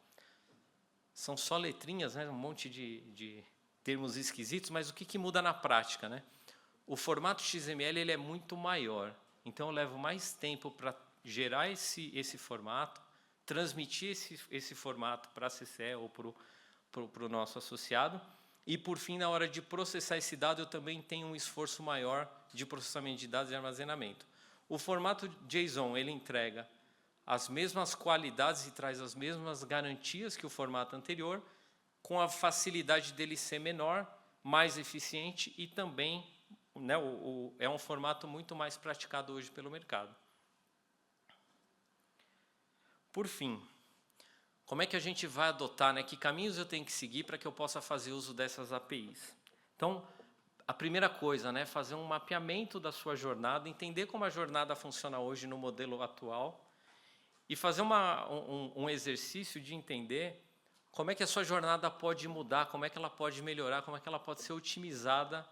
São só letrinhas, né, um monte de termos esquisitos, mas o que muda na prática, né? O formato XML ele é muito maior, então eu levo mais tempo para gerar esse formato, transmitir esse formato para a CCE ou para o nosso associado, e, por fim, na hora de processar esse dado, eu também tenho um esforço maior de processamento de dados e armazenamento. O formato JSON, ele entrega as mesmas qualidades e traz as mesmas garantias que o formato anterior, com a facilidade dele ser menor, mais eficiente e também, né, é um formato muito mais praticado hoje pelo mercado. Por fim, como é que a gente vai adotar, né, que caminhos eu tenho que seguir para que eu possa fazer uso dessas APIs? Então, a primeira coisa, né, fazer um mapeamento da sua jornada, entender como a jornada funciona hoje no modelo atual e fazer um exercício de entender como é que a sua jornada pode mudar, como é que ela pode melhorar, como é que ela pode ser otimizada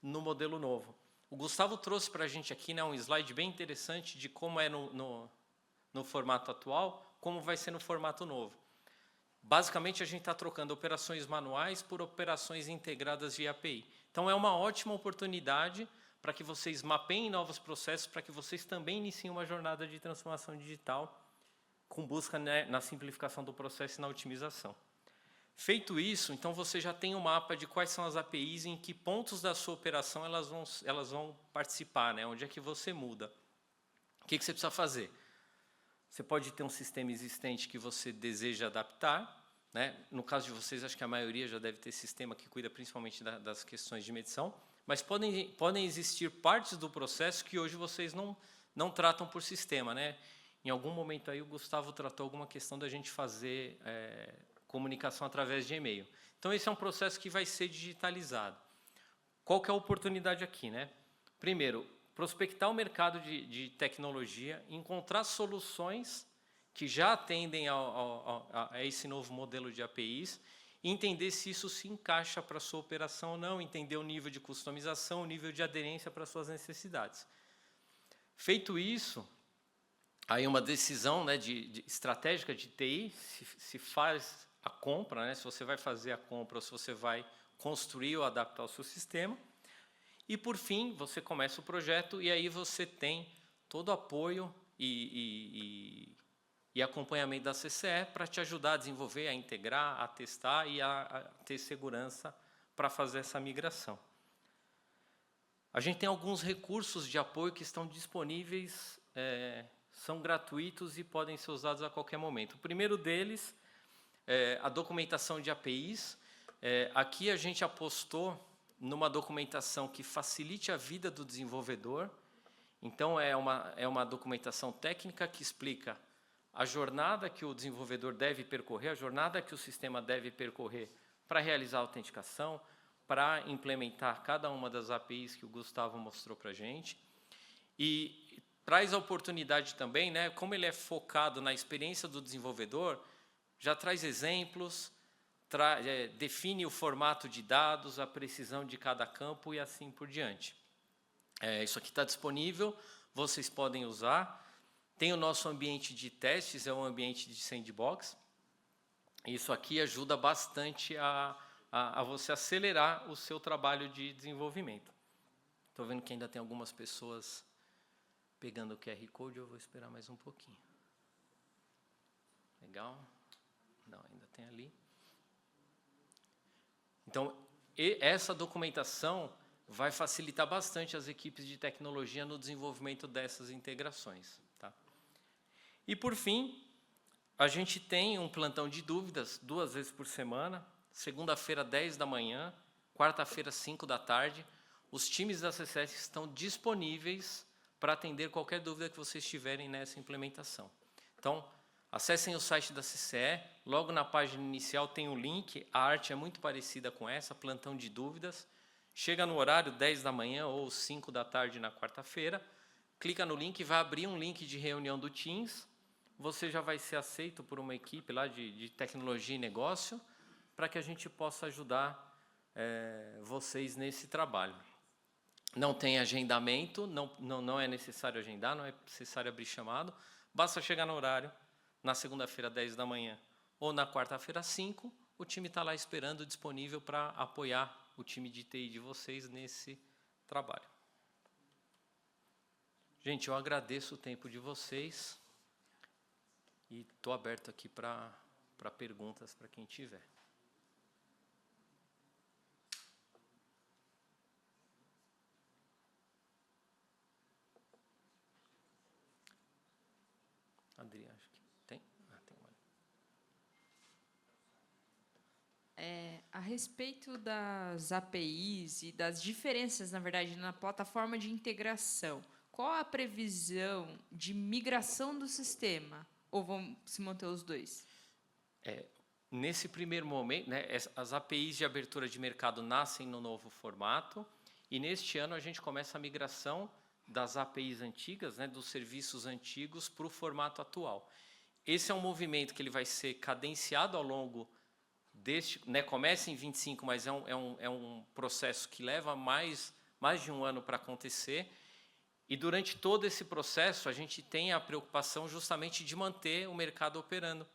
no modelo novo. O Gustavo trouxe para a gente aqui, né, um slide bem interessante de como é no formato atual, como vai ser no formato novo. Basicamente, a gente está trocando operações manuais por operações integradas via API. Então, é uma ótima oportunidade para que vocês mapeiem novos processos, para que vocês também iniciem uma jornada de transformação digital com busca, né, na simplificação do processo e na otimização. Feito isso, então você já tem um mapa de quais são as APIs e em que pontos da sua operação elas vão participar, né? Onde é que você muda. O que você precisa fazer? Você pode ter um sistema existente que você deseja adaptar, né? No caso de vocês, acho que a maioria já deve ter sistema que cuida principalmente das questões de medição, mas podem existir partes do processo que hoje vocês não tratam por sistema, né? Em algum momento aí o Gustavo tratou alguma questão da gente fazer comunicação através de e-mail. Então, esse é um processo que vai ser digitalizado. Qual que é a oportunidade aqui, né? Primeiro, prospectar o mercado de tecnologia, encontrar soluções que já atendem a esse novo modelo de APIs, e entender se isso se encaixa para a sua operação ou não, entender o nível de customização, o nível de aderência para as suas necessidades. Feito isso, aí uma decisão, né, estratégica de TI, se faz a compra, né, se você vai fazer a compra ou se você vai construir ou adaptar o seu sistema. E, por fim, você começa o projeto e aí você tem todo o apoio e acompanhamento da CCE para te ajudar a desenvolver, a integrar, a testar e a ter segurança para fazer essa migração. A gente tem alguns recursos de apoio que estão disponíveis, são gratuitos e podem ser usados a qualquer momento. O primeiro deles é a documentação de APIs. Aqui a gente apostou numa documentação que facilite a vida do desenvolvedor. Então, é uma documentação técnica que explica a jornada que o desenvolvedor deve percorrer, a jornada que o sistema deve percorrer para realizar a autenticação, para implementar cada uma das APIs que o Gustavo mostrou para a gente. E traz a oportunidade também, né, como ele é focado na experiência do desenvolvedor, já traz exemplos, define o formato de dados, a precisão de cada campo e assim por diante. Isso aqui está disponível, vocês podem usar. Tem o nosso ambiente de testes, é um ambiente de sandbox. Isso aqui ajuda bastante a você acelerar o seu trabalho de desenvolvimento. Estou vendo que ainda tem algumas pessoas pegando o QR Code, eu vou esperar mais um pouquinho. Legal? Não, ainda tem ali. Então, essa documentação vai facilitar bastante as equipes de tecnologia no desenvolvimento dessas integrações. Tá? E, por fim, a gente tem um plantão de dúvidas 2 vezes por semana, segunda-feira, 10 da manhã, quarta-feira, 5 da tarde. Os times da CCS estão disponíveis para atender qualquer dúvida que vocês tiverem nessa implementação. Então, acessem o site da CCE, logo na página inicial tem um link, a arte é muito parecida com essa, plantão de dúvidas. Chega no horário 10 da manhã ou 5 da tarde na quarta-feira, clica no link, vai abrir um link de reunião do Teams, você já vai ser aceito por uma equipe lá de tecnologia e negócio, para que a gente possa ajudar vocês nesse trabalho. Não tem agendamento, não é necessário agendar, não é necessário abrir chamado, basta chegar no horário, na segunda-feira, 10 da manhã, ou na quarta-feira, 5, o time está lá esperando, disponível para apoiar o time de TI de vocês nesse trabalho. Gente, eu agradeço o tempo de vocês e estou aberto aqui para perguntas para quem tiver. Adri, acho que tem. Tem uma. A respeito das APIs e das diferenças, na verdade, na plataforma de integração, qual a previsão de migração do sistema? Ou vão se manter os dois? Nesse primeiro momento, né, as APIs de abertura de mercado nascem no novo formato, e neste ano a gente começa a migração das APIs antigas, né, dos serviços antigos, para o formato atual. Esse é um movimento que ele vai ser cadenciado ao longo deste... Né, começa em 25, mas é um processo que leva mais de um ano para acontecer. E durante todo esse processo, a gente tem a preocupação justamente de manter o mercado operando.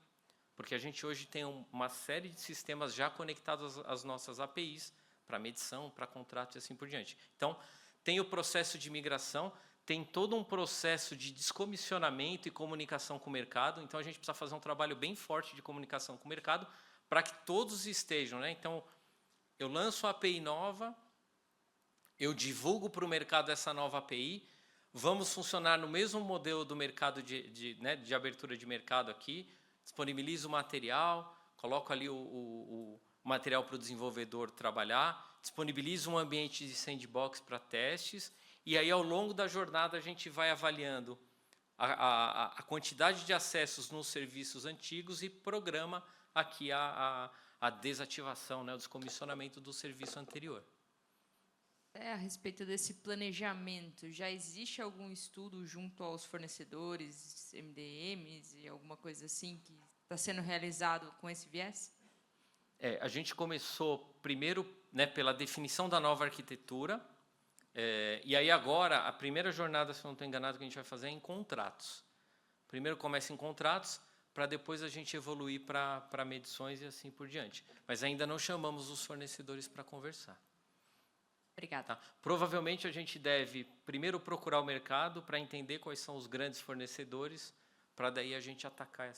Porque a gente hoje tem uma série de sistemas já conectados às nossas APIs, para medição, para contrato e assim por diante. Então, tem o processo de migração, tem todo um processo de descomissionamento e comunicação com o mercado. Então, a gente precisa fazer um trabalho bem forte de comunicação com o mercado para que todos estejam, né? Então, eu lanço a API nova, eu divulgo para o mercado essa nova API, vamos funcionar no mesmo modelo do mercado de abertura de mercado aqui, disponibilizo o material, coloco ali o material para o desenvolvedor trabalhar, disponibilizo um ambiente de sandbox para testes, e aí, ao longo da jornada, a gente vai avaliando a quantidade de acessos nos serviços antigos e programa aqui a desativação, né, o descomissionamento do serviço anterior. A respeito desse planejamento, já existe algum estudo junto aos fornecedores, MDMs e alguma coisa assim que está sendo realizado com esse viés? A gente começou primeiro, né, pela definição da nova arquitetura, e aí agora a primeira jornada, se eu não estou enganado, que a gente vai fazer é em contratos. Primeiro começa em contratos, para depois a gente evoluir para medições e assim por diante. Mas ainda não chamamos os fornecedores para conversar. Obrigada. Tá? Provavelmente a gente deve primeiro procurar o mercado para entender quais são os grandes fornecedores, para daí a gente atacar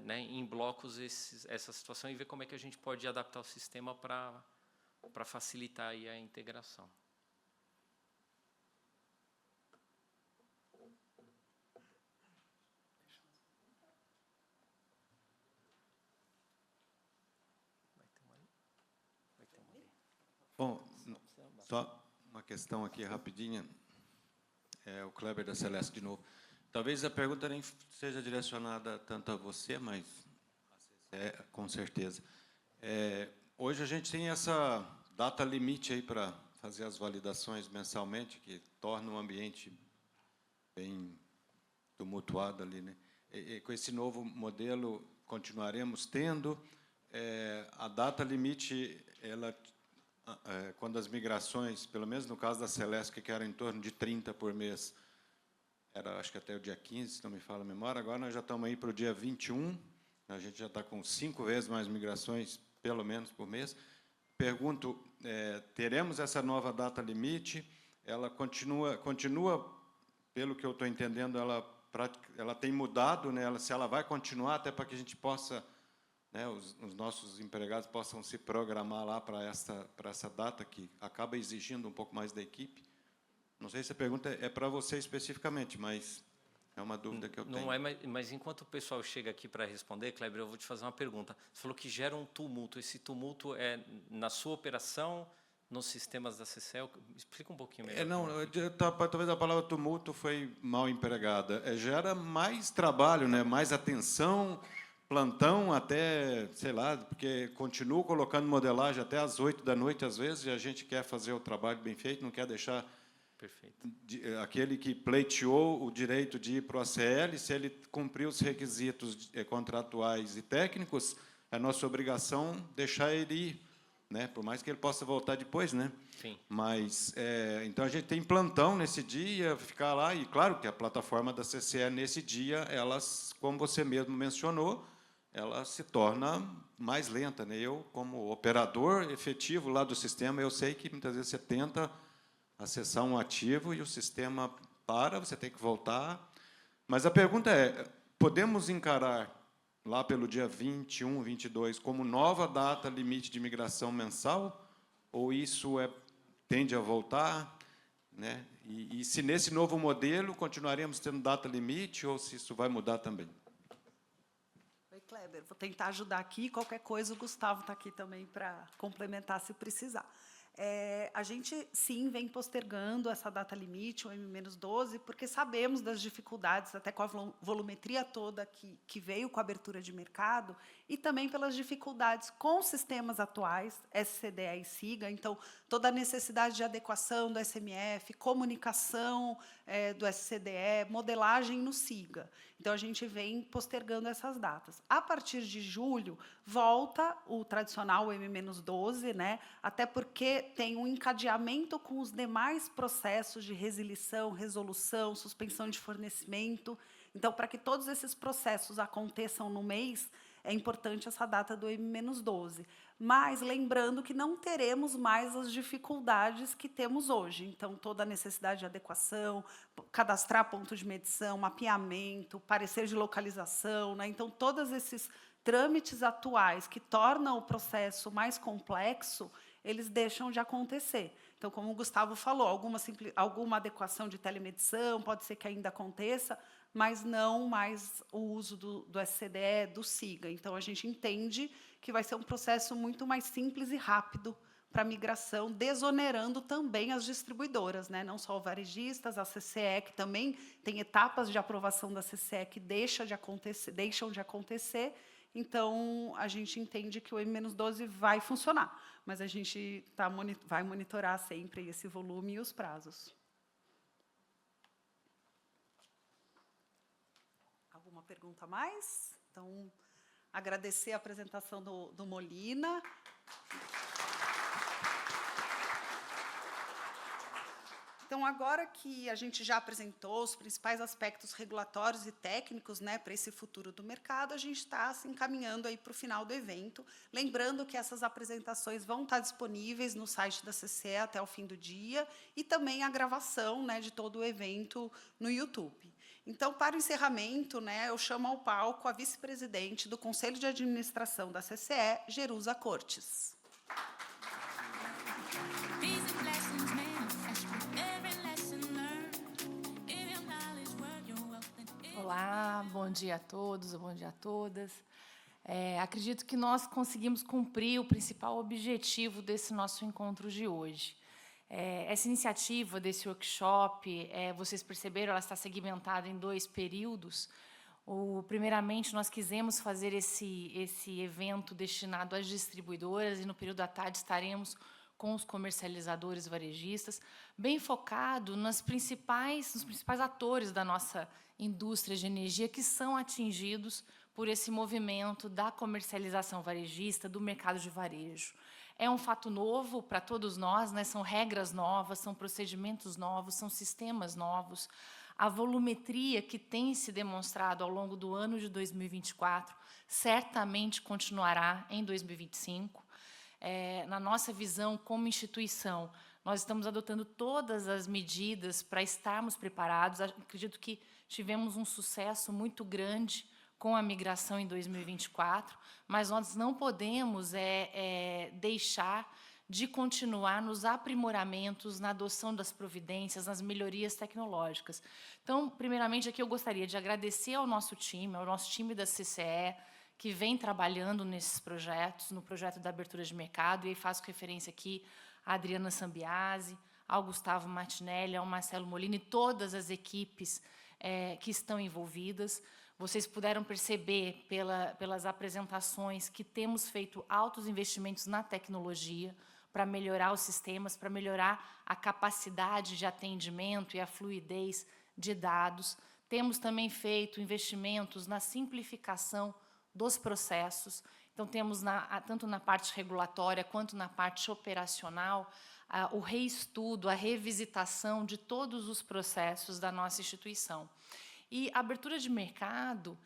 né, em blocos essa situação e ver como é que a gente pode adaptar o sistema para facilitar aí a integração. Bom, só uma questão aqui rapidinha. O Kleber da Celeste de novo. Talvez a pergunta nem seja direcionada tanto a você, mas com certeza. Hoje a gente tem essa data limite aí para fazer as validações mensalmente, que torna o ambiente bem tumultuado ali, né? E com esse novo modelo continuaremos tendo. A data limite, quando as migrações, pelo menos no caso da Celeste, que era em torno de 30 por mês, era acho que até o dia 15, se não me falha a memória, agora nós já estamos aí para o dia 21, a gente já está com 5 vezes mais migrações, pelo menos, por mês. Pergunto, teremos essa nova data limite? Ela continua, pelo que eu estou entendendo, ela tem mudado, né? Se ela vai continuar, até para que a gente possa... Né, os nossos empregados possam se programar lá para essa data, que acaba exigindo um pouco mais da equipe. Não sei se a pergunta é para você especificamente, mas é uma dúvida que eu tenho. Não é, mas enquanto o pessoal chega aqui para responder, Kleber, eu vou te fazer uma pergunta. Você falou que gera um tumulto. Esse tumulto é na sua operação, nos sistemas da CCEL? Explica um pouquinho melhor. Talvez a palavra tumulto foi mal empregada. Gera mais trabalho, né, mais atenção... Plantão até, sei lá, porque continuo colocando modelagem até às 8 da noite, às vezes, e a gente quer fazer o trabalho bem feito, não quer deixar aquele que pleiteou o direito de ir para o ACL, se ele cumprir os requisitos contratuais e técnicos, é nossa obrigação deixar ele ir, né? Por mais que ele possa voltar depois, né? Sim. Mas, então, a gente tem plantão nesse dia, ficar lá, e claro que a plataforma da CCE, nesse dia, elas, como você mesmo mencionou, ela se torna mais lenta, né? Eu, como operador efetivo lá do sistema, eu sei que muitas vezes você tenta acessar um ativo e o sistema para, você tem que voltar. Mas a pergunta é, podemos encarar lá pelo dia 21, 22, como nova data limite de migração mensal? Ou isso tende a voltar? Né? E se nesse novo modelo continuaremos tendo data limite ou se isso vai mudar também? Oi, Kleber, vou tentar ajudar aqui. Qualquer coisa, o Gustavo está aqui também para complementar se precisar. A gente, sim, vem postergando essa data limite, o M-12, porque sabemos das dificuldades, até com a volumetria toda que veio com a abertura de mercado, e também pelas dificuldades com os sistemas atuais, SCDE e SIGA. Então, toda a necessidade de adequação do SMF, comunicação do SCDE, modelagem no SIGA. Então, a gente vem postergando essas datas. A partir de julho, volta o tradicional M-12, né? Até porque tem um encadeamento com os demais processos de resilição, resolução, suspensão de fornecimento. Então, para que todos esses processos aconteçam no mês, é importante essa data do M-12. Mas lembrando que não teremos mais as dificuldades que temos hoje. Então, toda a necessidade de adequação, cadastrar ponto de medição, mapeamento, parecer de localização, né? Então, todos esses trâmites atuais que tornam o processo mais complexo, eles deixam de acontecer. Então, como o Gustavo falou, alguma adequação de telemedição pode ser que ainda aconteça, mas não mais o uso do SCDE, do SIGA. Então, a gente entende que vai ser um processo muito mais simples e rápido para a migração, desonerando também as distribuidoras, né? Não só os varejistas, a CCE, que também tem etapas de aprovação da CCE que deixam de acontecer. Então, a gente entende que o M-12 vai funcionar, mas a gente vai monitorar sempre esse volume e os prazos. Alguma pergunta a mais? Então, agradecer a apresentação do Molina. Então, agora que a gente já apresentou os principais aspectos regulatórios e técnicos, né, para esse futuro do mercado, a gente está se encaminhando para o final do evento. Lembrando que essas apresentações vão estar disponíveis no site da CCE até o fim do dia e também a gravação, né, de todo o evento no YouTube. Então, para o encerramento, né, eu chamo ao palco a vice-presidente do Conselho de Administração da CCE, Jerusa Cortes. Olá, bom dia a todos, bom dia a todas. Acredito que nós conseguimos cumprir o principal objetivo desse nosso encontro de hoje. Essa iniciativa desse workshop, vocês perceberam, ela está segmentada em 2 períodos. Primeiramente, nós quisemos fazer esse evento destinado às distribuidoras, e no período da tarde estaremos com os comercializadores varejistas, bem focado nos principais atores da nossa indústria de energia que são atingidos por esse movimento da comercialização varejista, do mercado de varejo. É um fato novo para todos nós, né? São regras novas, são procedimentos novos, são sistemas novos. A volumetria que tem se demonstrado ao longo do ano de 2024 certamente continuará em 2025. Na nossa visão como instituição, nós estamos adotando todas as medidas para estarmos preparados. Acredito que tivemos um sucesso muito grande com a migração em 2024, mas nós não podemos deixar de continuar nos aprimoramentos, na adoção das providências, nas melhorias tecnológicas. Então, primeiramente, aqui eu gostaria de agradecer ao nosso time da CCE, que vem trabalhando nesses projetos, no projeto da abertura de mercado, e aí faço referência aqui à Adriana Sambiase, ao Gustavo Martinelli, ao Marcelo Molina e todas as equipes que estão envolvidas. Vocês puderam perceber pelas apresentações que temos feito altos investimentos na tecnologia para melhorar os sistemas, para melhorar a capacidade de atendimento e a fluidez de dados. Temos também feito investimentos na simplificação dos processos. Então, temos, tanto na parte regulatória quanto na parte operacional, o reestudo, a revisitação de todos os processos da nossa instituição. E a abertura de mercado,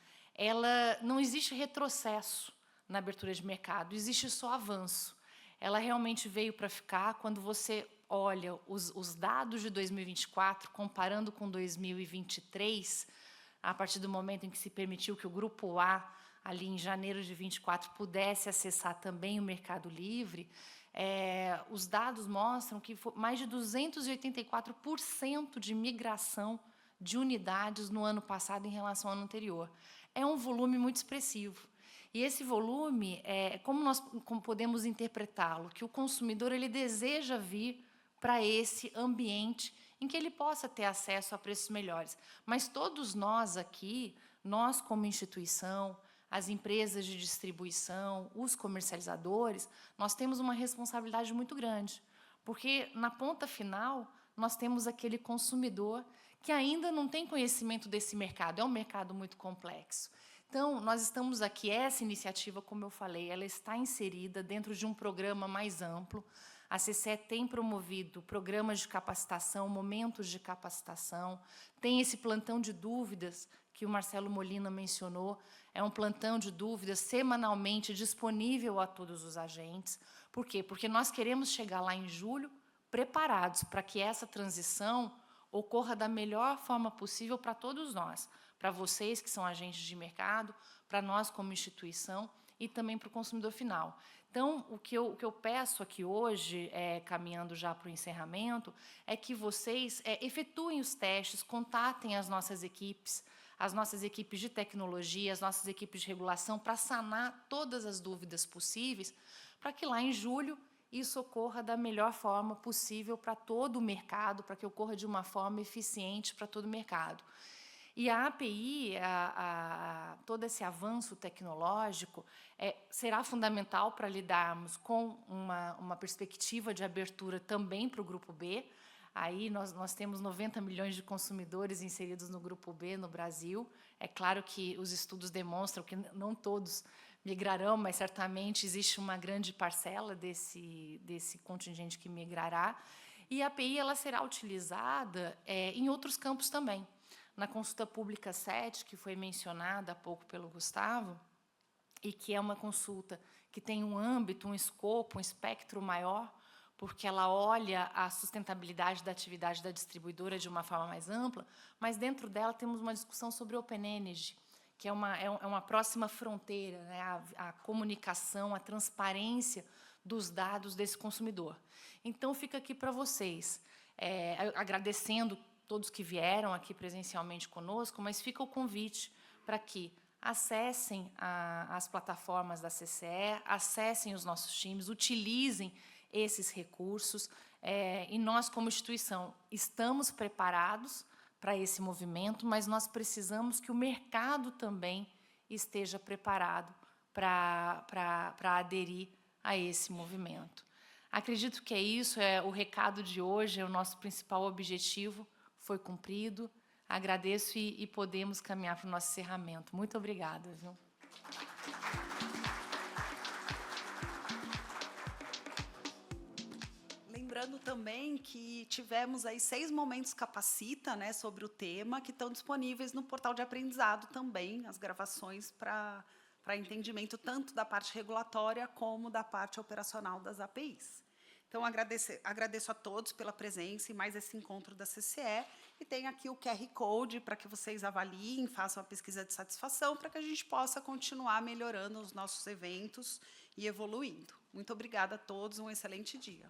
não existe retrocesso na abertura de mercado, existe só avanço. Ela realmente veio para ficar. Quando você olha os dados de 2024, comparando com 2023, a partir do momento em que se permitiu que o Grupo A, ali em janeiro de 24, pudesse acessar também o Mercado Livre, os dados mostram que foi mais de 284% de migração de unidades no ano passado em relação ao ano anterior. É um volume muito expressivo. E esse volume, como podemos interpretá-lo? Que o consumidor ele deseja vir para esse ambiente em que ele possa ter acesso a preços melhores. Mas todos nós aqui, nós como instituição, as empresas de distribuição, os comercializadores, nós temos uma responsabilidade muito grande, porque na ponta final nós temos aquele consumidor que ainda não tem conhecimento desse mercado, é um mercado muito complexo. Então, nós estamos aqui, essa iniciativa, como eu falei, ela está inserida dentro de um programa mais amplo. A CCE tem promovido programas de capacitação, momentos de capacitação, tem esse plantão de dúvidas que o Marcelo Molina mencionou, é um plantão de dúvidas semanalmente disponível a todos os agentes. Por quê? Porque nós queremos chegar lá em julho preparados para que essa transição ocorra da melhor forma possível para todos nós, para vocês que são agentes de mercado, para nós como instituição e também para o consumidor final. Então, o que eu peço aqui hoje, caminhando já para o encerramento, é que vocês efetuem os testes, contatem as nossas equipes de tecnologia, as nossas equipes de regulação, para sanar todas as dúvidas possíveis, para que lá em julho isso ocorra da melhor forma possível para todo o mercado, para que ocorra de uma forma eficiente para todo o mercado. E a API, todo esse avanço tecnológico, será fundamental para lidarmos com uma perspectiva de abertura também para o Grupo B. Aí nós temos 90 milhões de consumidores inseridos no Grupo B no Brasil. É claro que os estudos demonstram que não todos migrarão, mas certamente existe uma grande parcela desse contingente que migrará. E a API ela será utilizada em outros campos também. Na consulta pública 7, que foi mencionada há pouco pelo Gustavo, e que é uma consulta que tem um âmbito, um escopo, um espectro maior, porque ela olha a sustentabilidade da atividade da distribuidora de uma forma mais ampla, mas dentro dela temos uma discussão sobre Open Energy, que é uma próxima fronteira, né? A comunicação, a transparência dos dados desse consumidor. Então, fica aqui para vocês, agradecendo todos que vieram aqui presencialmente conosco, mas fica o convite para que acessem as plataformas da CCE, acessem os nossos times, utilizem esses recursos, e nós, como instituição, estamos preparados para esse movimento, mas nós precisamos que o mercado também esteja preparado para aderir a esse movimento. Acredito que é isso, o recado de hoje, é o nosso principal objetivo, foi cumprido. Agradeço e podemos caminhar para o nosso encerramento. Muito obrigada, viu? Lembrando também que tivemos aí 6 momentos capacita, né, sobre o tema, que estão disponíveis no portal de aprendizado também, as gravações para entendimento tanto da parte regulatória como da parte operacional das APIs. Então, agradeço a todos pela presença em mais esse encontro da CCE, e tem aqui o QR Code para que vocês avaliem, façam a pesquisa de satisfação, para que a gente possa continuar melhorando os nossos eventos e evoluindo. Muito obrigada a todos, um excelente dia.